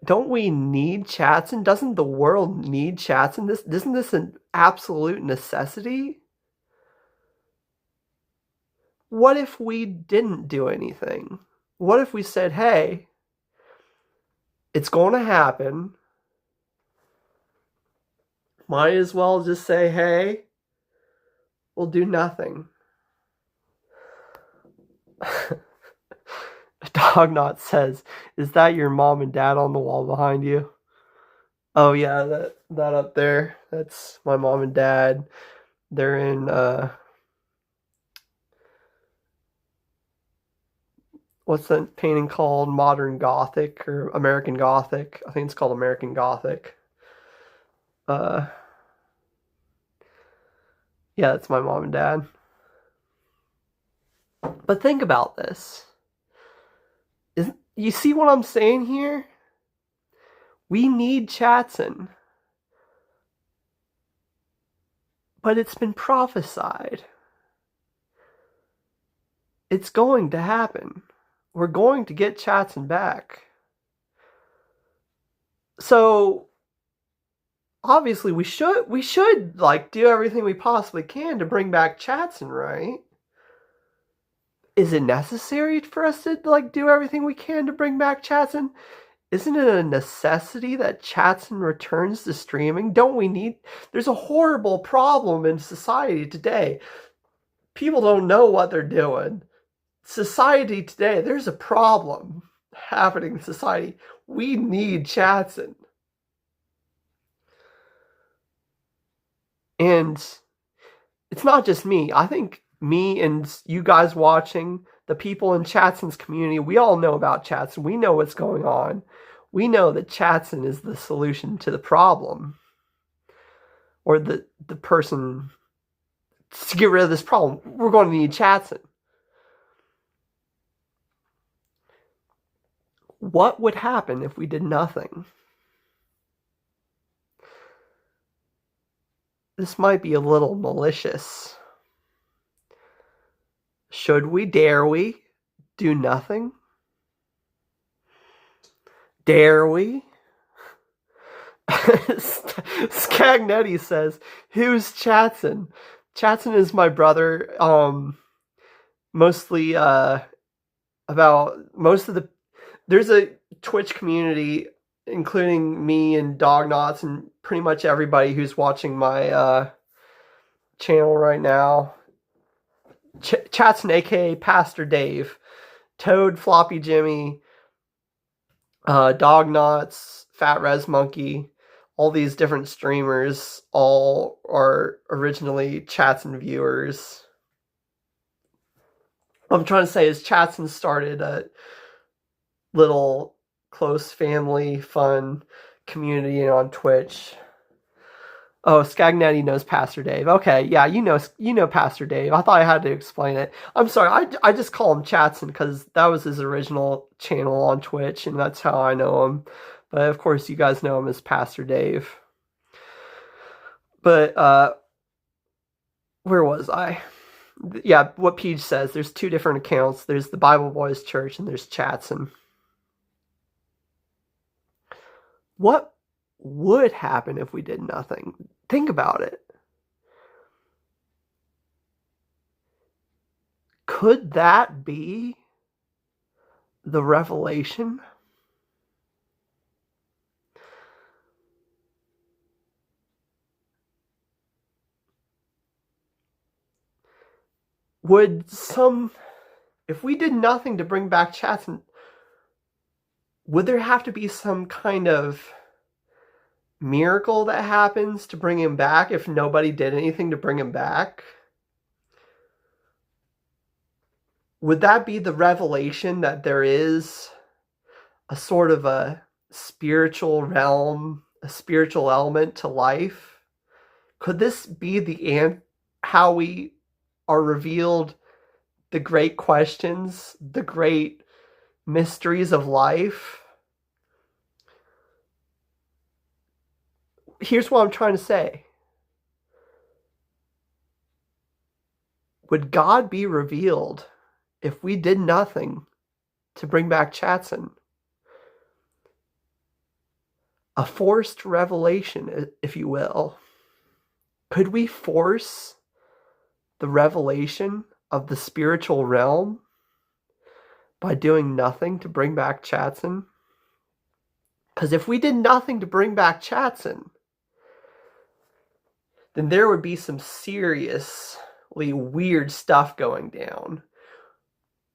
Don't we need Chatson? Doesn't the world need Chatson? Isn't this an absolute necessity? What if we didn't do anything? What if we said, hey, it's going to happen. Might as well just say, hey, we'll do nothing. Dognot says, is that your mom and dad on the wall behind you? Oh yeah, that up there. That's my mom and dad. They're in what's that painting called? Modern Gothic or American Gothic? I think it's called American Gothic. Uh yeah, that's my mom and dad. But think about this. Is you see what I'm saying here? We need Chatson, but it's been prophesied. It's going to happen. We're going to get Chatson back. So obviously we should like do everything we possibly can to bring back Chatson, right? Is it necessary for us to like do everything we can to bring back Chatson? Isn't it a necessity that Chatson returns to streaming? Don't we need? There's a horrible problem in society today. People don't know what they're doing. Society today, there's a problem happening in society. We need Chatson. And it's not just me. I think me and you guys watching, the people in Chatson's community, we all know about Chatson. We know what's going on. We know that Chatson is the solution to the problem, or the person to get rid of this problem. We're going to need Chatson. What would happen if we did nothing? This might be a little malicious. Should we, dare we, do nothing? Dare we? Scagnetti says, who's Chatson? Chatson is my brother. Mostly about most of the there's a Twitch community, including me and Dognots and pretty much everybody who's watching my channel right now. Chatson, aka Pastor Dave, Toad, Floppy Jimmy, Dognots, Fat Res Monkey, all these different streamers, all are originally Chatson viewers. What I'm trying to say is Chatson started a little close family fun community on Twitch. Oh, Scagnetti knows Pastor Dave. Okay, yeah, you know Pastor Dave. I thought I had to explain it. I'm sorry, I just call him Chatson because that was his original channel on Twitch, and that's how I know him. But of course, you guys know him as Pastor Dave. But where was I? Yeah, what Peach says. There's two different accounts. There's the Bible Boys Church, and there's Chatson. What would happen if we did nothing? Think about it. Could that be the revelation? If we did nothing to bring back Chatson, would there have to be some kind of miracle that happens to bring him back if nobody did anything to bring him back? Would that be the revelation that there is a sort of a spiritual realm, a spiritual element to life? Could this be how we are revealed the great questions, the great mysteries of life? Here's what I'm trying to say. Would God be revealed if we did nothing to bring back Chatson? A forced revelation, if you will. Could we force the revelation of the spiritual realm by doing nothing to bring back Chatson? Because if we did nothing to bring back Chatson, then there would be some seriously weird stuff going down.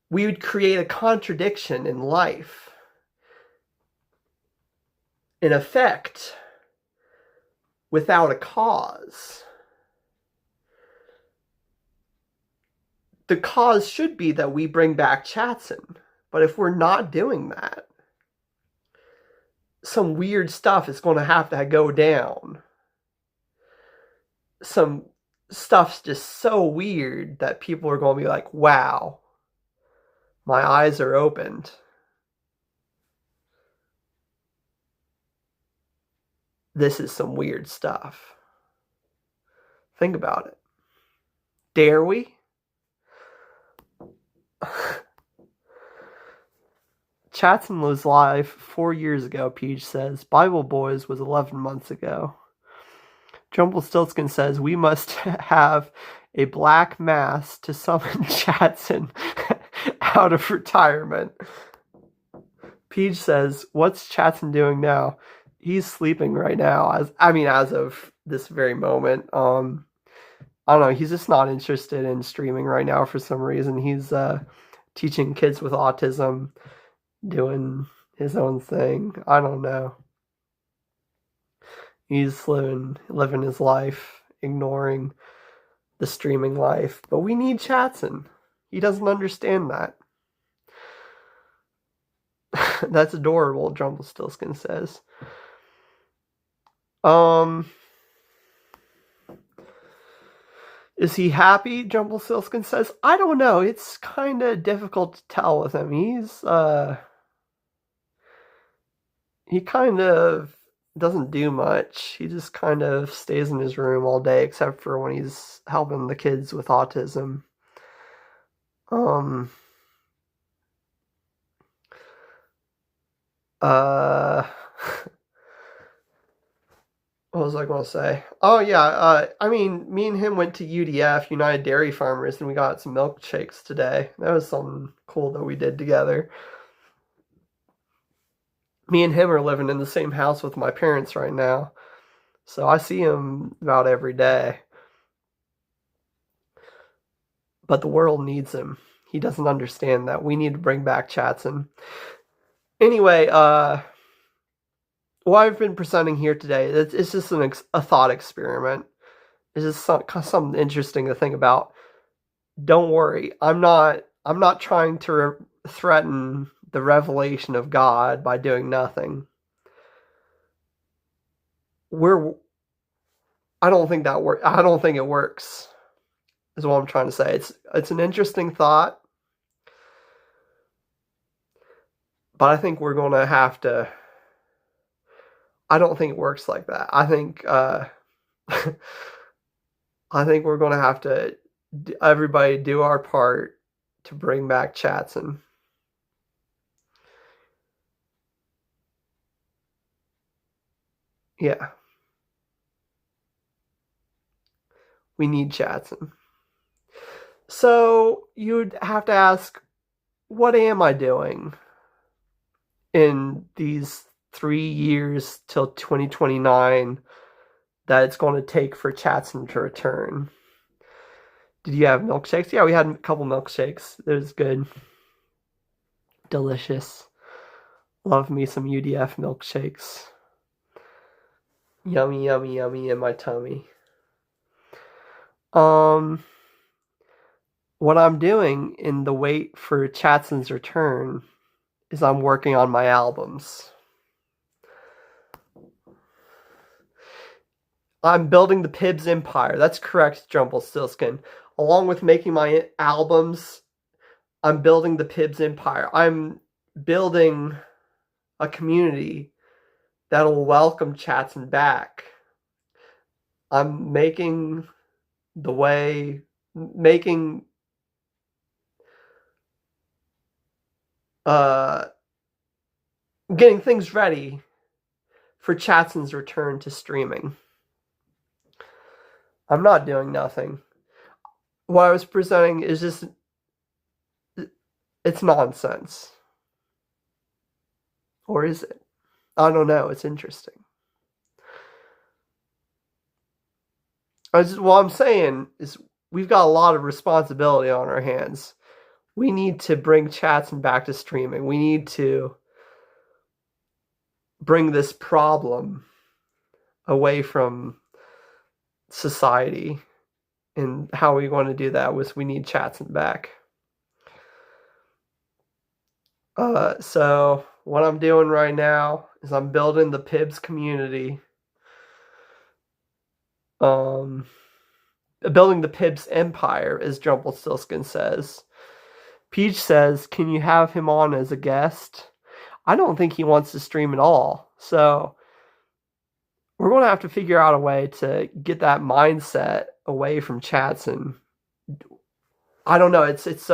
We would create a contradiction in life. In effect, without a cause. The cause should be that we bring back Chatson. But if we're not doing that, some weird stuff is going to have to go down. Some stuff's just so weird that people are going to be like, wow, my eyes are opened. This is some weird stuff. Think about it. Dare we? Chatson was live 4 years ago, Peach says. Bible Boys was 11 months ago. Rumpelstiltskin says, we must have a black mass to summon Chatson out of retirement. Peach says, what's Chatson doing now? He's sleeping right now, as of this very moment. I don't know, he's just not interested in streaming right now for some reason. He's teaching kids with autism, doing his own thing. I don't know. He's living his life, ignoring the streaming life. But we need Chatson. He doesn't understand that. That's adorable, Rumpelstiltskin says. Is he happy? Rumpelstiltskin says. I don't know. It's kind of difficult to tell with him. He kind of doesn't do much. He just kind of stays in his room all day, except for when he's helping the kids with autism. What was I going to say? Oh, yeah. Me and him went to UDF, United Dairy Farmers, and we got some milkshakes today. That was something cool that we did together. Me and him are living in the same house with my parents right now. So I see him about every day. But the world needs him. He doesn't understand that. We need to bring back Chatson. Anyway, what I've been presenting here today, it's just a thought experiment. It's just something interesting to think about. Don't worry, I'm not trying to threaten the revelation of God by doing nothing. I don't think it works. Is what I'm trying to say. It's an interesting thought, but I think we're going to have to. I don't think it works like that. I think we're going to have to everybody do our part to bring back Chatson. Yeah. We need Chatson. So you'd have to ask, what am I doing in these 3 years till 2029 that it's going to take for Chatson to return? Did you have milkshakes? Yeah, we had a couple milkshakes. It was good. Delicious. Love me some UDF milkshakes. Yummy, yummy, yummy in my tummy. What I'm doing in the wait for Chatson's return is I'm working on my albums. I'm building the Pibbs Empire. That's correct, Rumpelstiltskin. Along with making my albums, I'm building the Pibbs Empire. I'm building a community that'll welcome Chatson back. I'm getting things ready for Chatson's return to streaming. I'm not doing nothing. What I was presenting is just, it's nonsense. Or is it? I don't know. It's interesting. What I'm saying is we've got a lot of responsibility on our hands. We need to bring Chatson back to streaming. We need to bring this problem away from society. And how we want to do that was we need Chatson back. So what I'm doing right now is I'm building the Pibs community. Building the Pibs empire, as Jumpelstiltskin says. Peach says, can you have him on as a guest? I don't think he wants to stream at all. So we're going to have to figure out a way to get that mindset away from Chatson. I don't know. It's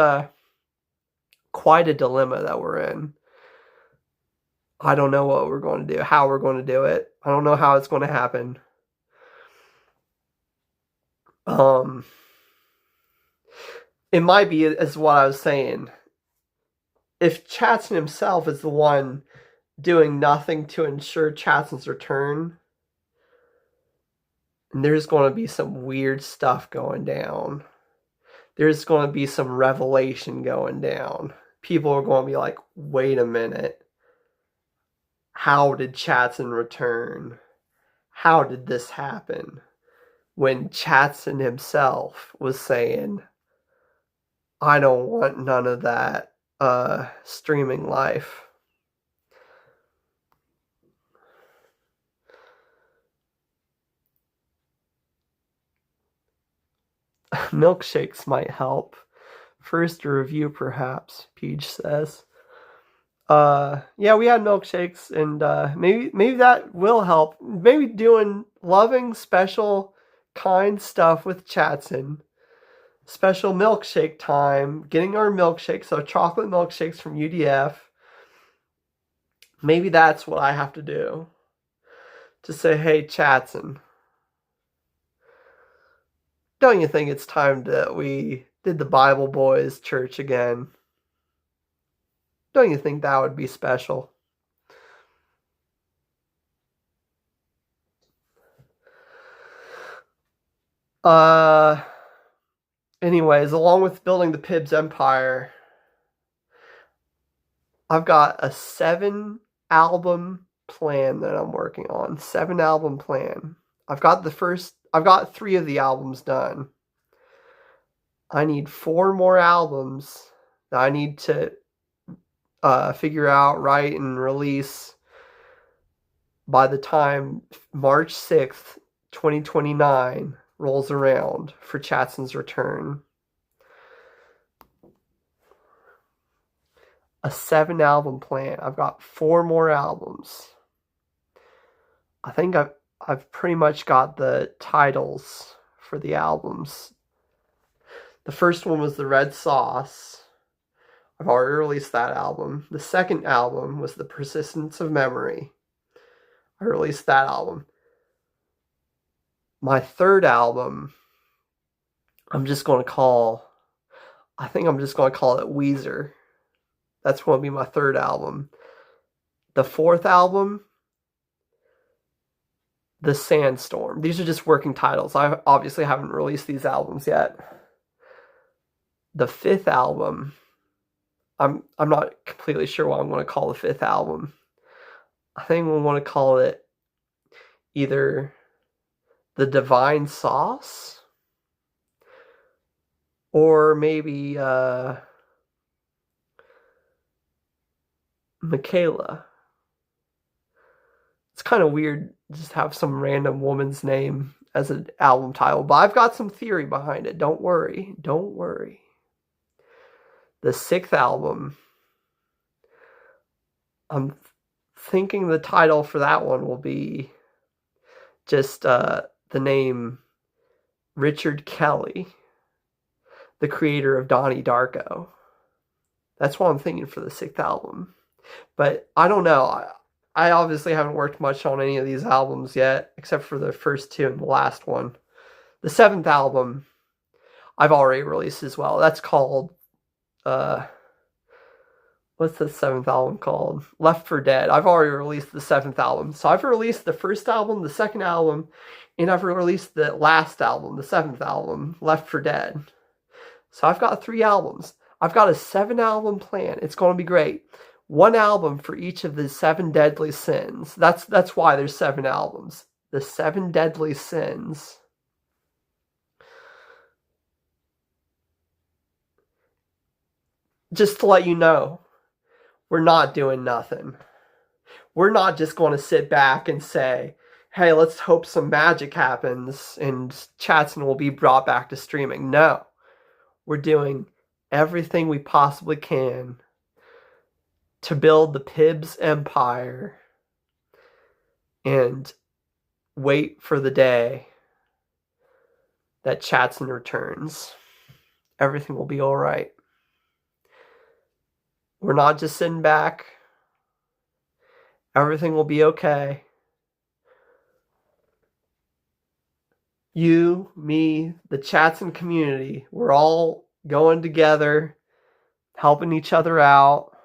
quite a dilemma that we're in. I don't know what we're going to do, how we're going to do it. I don't know how it's going to happen. It might be, as what I was saying, if Chatson himself is the one doing nothing to ensure Chatson's return, there's going to be some weird stuff going down. There's going to be some revelation going down. People are going to be like, wait a minute. How did Chatson return? How did this happen? When Chatson himself was saying, I don't want none of that streaming life. Milkshakes might help. First a review, perhaps, Peach says. Yeah, we had milkshakes, and maybe that will help. Maybe doing loving, special, kind stuff with Chatson. Special milkshake time. Getting our milkshakes, so chocolate milkshakes from UDF. Maybe that's what I have to do. To say, hey, Chatson, don't you think it's time that we did the Bible Boys church again? Don't you think that would be special? Anyways, along with building the Pibs empire, I've got a 7-album plan that I'm working on. 7-album plan. I've got 3 of the albums done. I need 4 more albums that I need to figure out, write, and release by the time March 6th, 2029 rolls around for Chatson's return. A 7-album plan. I've got 4 more albums. I think I've pretty much got the titles for the albums. The first one was The Red Sauce. I've already released that album. The second album was The Persistence of Memory. I released that album. My third album, I think I'm just going to call it Weezer. That's going to be my third album. The fourth album, The Sandstorm. These are just working titles. I obviously haven't released these albums yet. The fifth album, I'm not completely sure what I'm going to call the fifth album. I think we want to call it either The Divine Sauce or maybe Michaela. It's kind of weird just have some random woman's name as an album title, but I've got some theory behind it. Don't worry. The sixth album, I'm thinking the title for that one will be just the name Richard Kelly, the creator of Donnie Darko. That's what I'm thinking for the sixth album. But I don't know. I obviously haven't worked much on any of these albums yet, except for the first 2 and the last one. The seventh album, I've already released as well. That's called, what's the 7th album called? Left for Dead. I've already released the 7th album. So I've released the first album, the second album, and I've released the last album, the 7th album, Left for Dead. So I've got 3 albums. I've got a 7-album plan. It's going to be great. 1 album for each of the 7 deadly sins. That's why there's 7 albums. The 7 deadly sins. just to let you know, we're not doing nothing. We're not just going to sit back and say, hey, let's hope some magic happens and Chatson will be brought back to streaming. No, we're doing everything we possibly can to build the Pibbs empire and wait for the day that Chatson returns. Everything will be all right. We're not just sitting back. Everything will be okay. You, me, the Chatson community, we're all going together, helping each other out,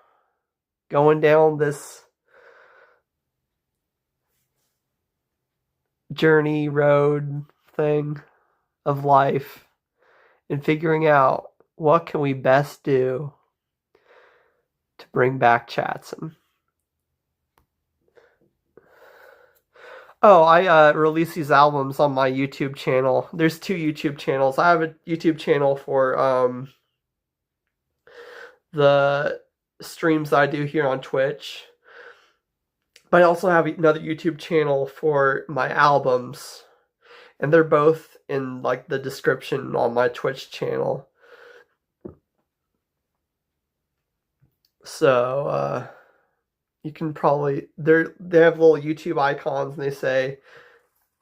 going down this journey, road thing of life, and figuring out what can we best do to bring back Chatson. Oh, I release these albums on my YouTube channel. There's 2 YouTube channels. I have a YouTube channel for the streams I do here on Twitch. But I also have another YouTube channel for my albums. And they're both in like the description on my Twitch channel. So you can probably they have little YouTube icons and they say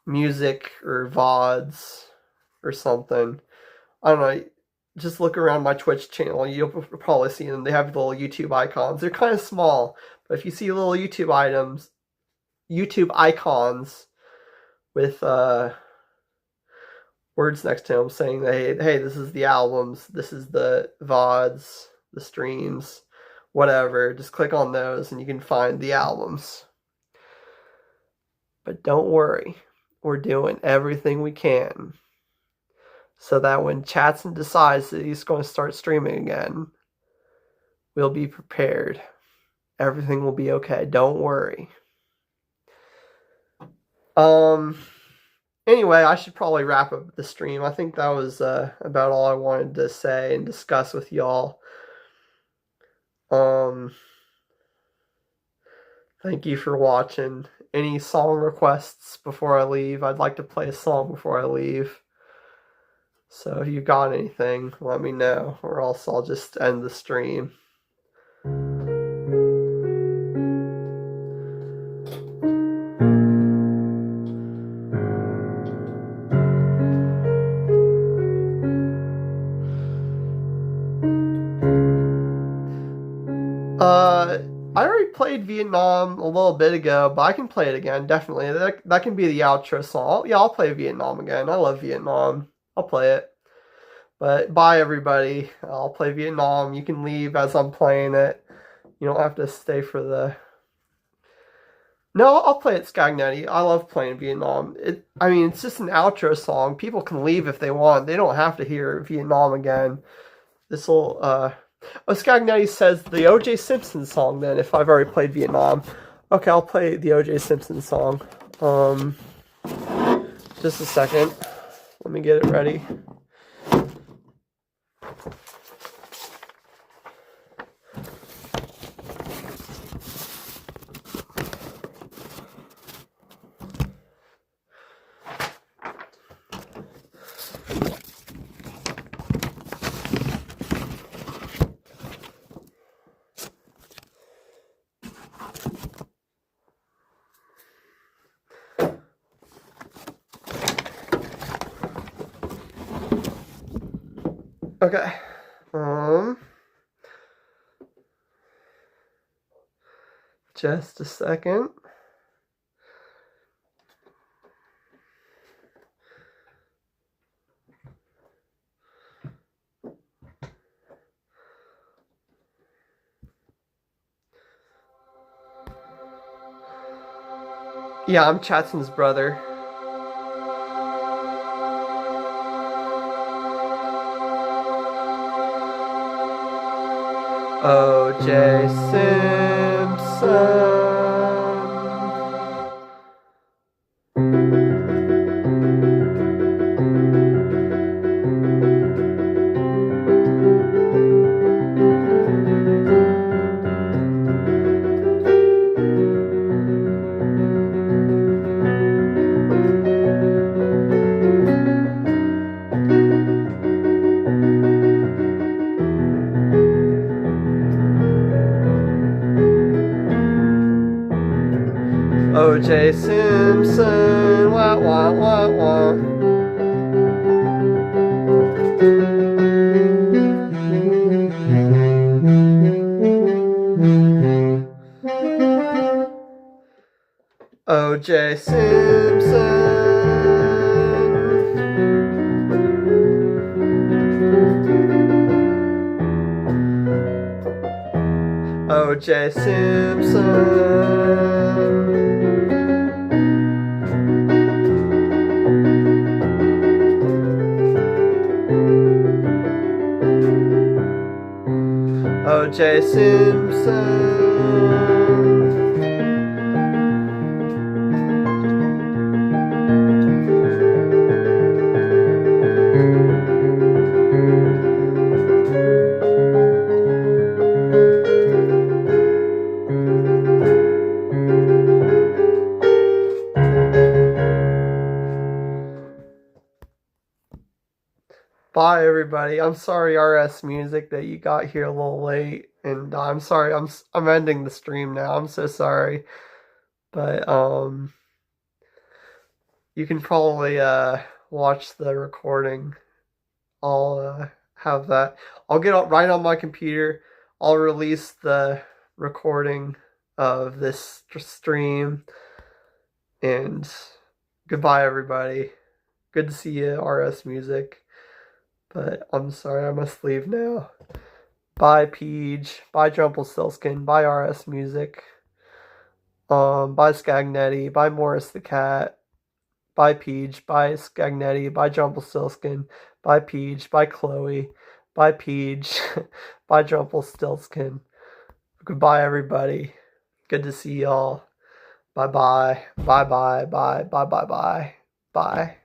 music or VODs or something. I don't know. Just look around my Twitch channel. You'll probably see them. They have little YouTube icons. They're kind of small, but if you see little YouTube icons with words next to them saying, hey, this is the albums, this is the VODs, the streams, whatever, just click on those and you can find the albums. But don't worry, we're doing everything we can so that when Chatson decides that he's going to start streaming again, we'll be prepared. Everything will be okay. Don't worry. Anyway, I should probably wrap up the stream. I think that was about all I wanted to say and discuss with y'all. Thank you for watching. Any song requests before I leave? I'd like to play a song before I leave. So if you got anything, let me know, or else I'll just end the stream. I already played Vietnam a little bit ago, but I can play it again, definitely. That can be the outro song. Yeah, I'll play Vietnam again. I love Vietnam. I'll play it. But bye, everybody. I'll play Vietnam. You can leave as I'm playing it. You don't have to stay for the... No, I'll play it, Scagnetti. I love playing Vietnam. It's just an outro song. People can leave if they want. They don't have to hear Vietnam again. This'll, Scagnetti says the O.J. Simpson song, then, if I've already played Vietnam. Okay, I'll play the O.J. Simpson song. Just a second. Let me get it ready. Okay. Just a second. Yeah, I'm Chatson's brother. O.J. Simpson. O.J. Simpson, wah wah wah wah. O.J. Simpson. O.J. Simpson. O.J. Simpson. Bye, everybody. I'm sorry, RS Music, that you got here a little late, and I'm sorry. I'm ending the stream now. I'm so sorry, but you can probably watch the recording. I'll have that. I'll get right on my computer. I'll release the recording of this stream, and goodbye, everybody. Good to see you, RS Music. But I'm sorry, I must leave now. Bye, Peach. Bye, Jumpelstiltskin. Bye, RS Music. Bye, Scagnetti. Bye, Morris the Cat. Bye, Peach. Bye, Scagnetti. Bye, Jumpelstiltskin. Bye, Peach. Bye, Chloe. Bye, Peach. Bye, Jumpelstiltskin. Goodbye, everybody. Good to see y'all. Bye-bye. Bye-bye. Bye. Bye-bye-bye. Bye.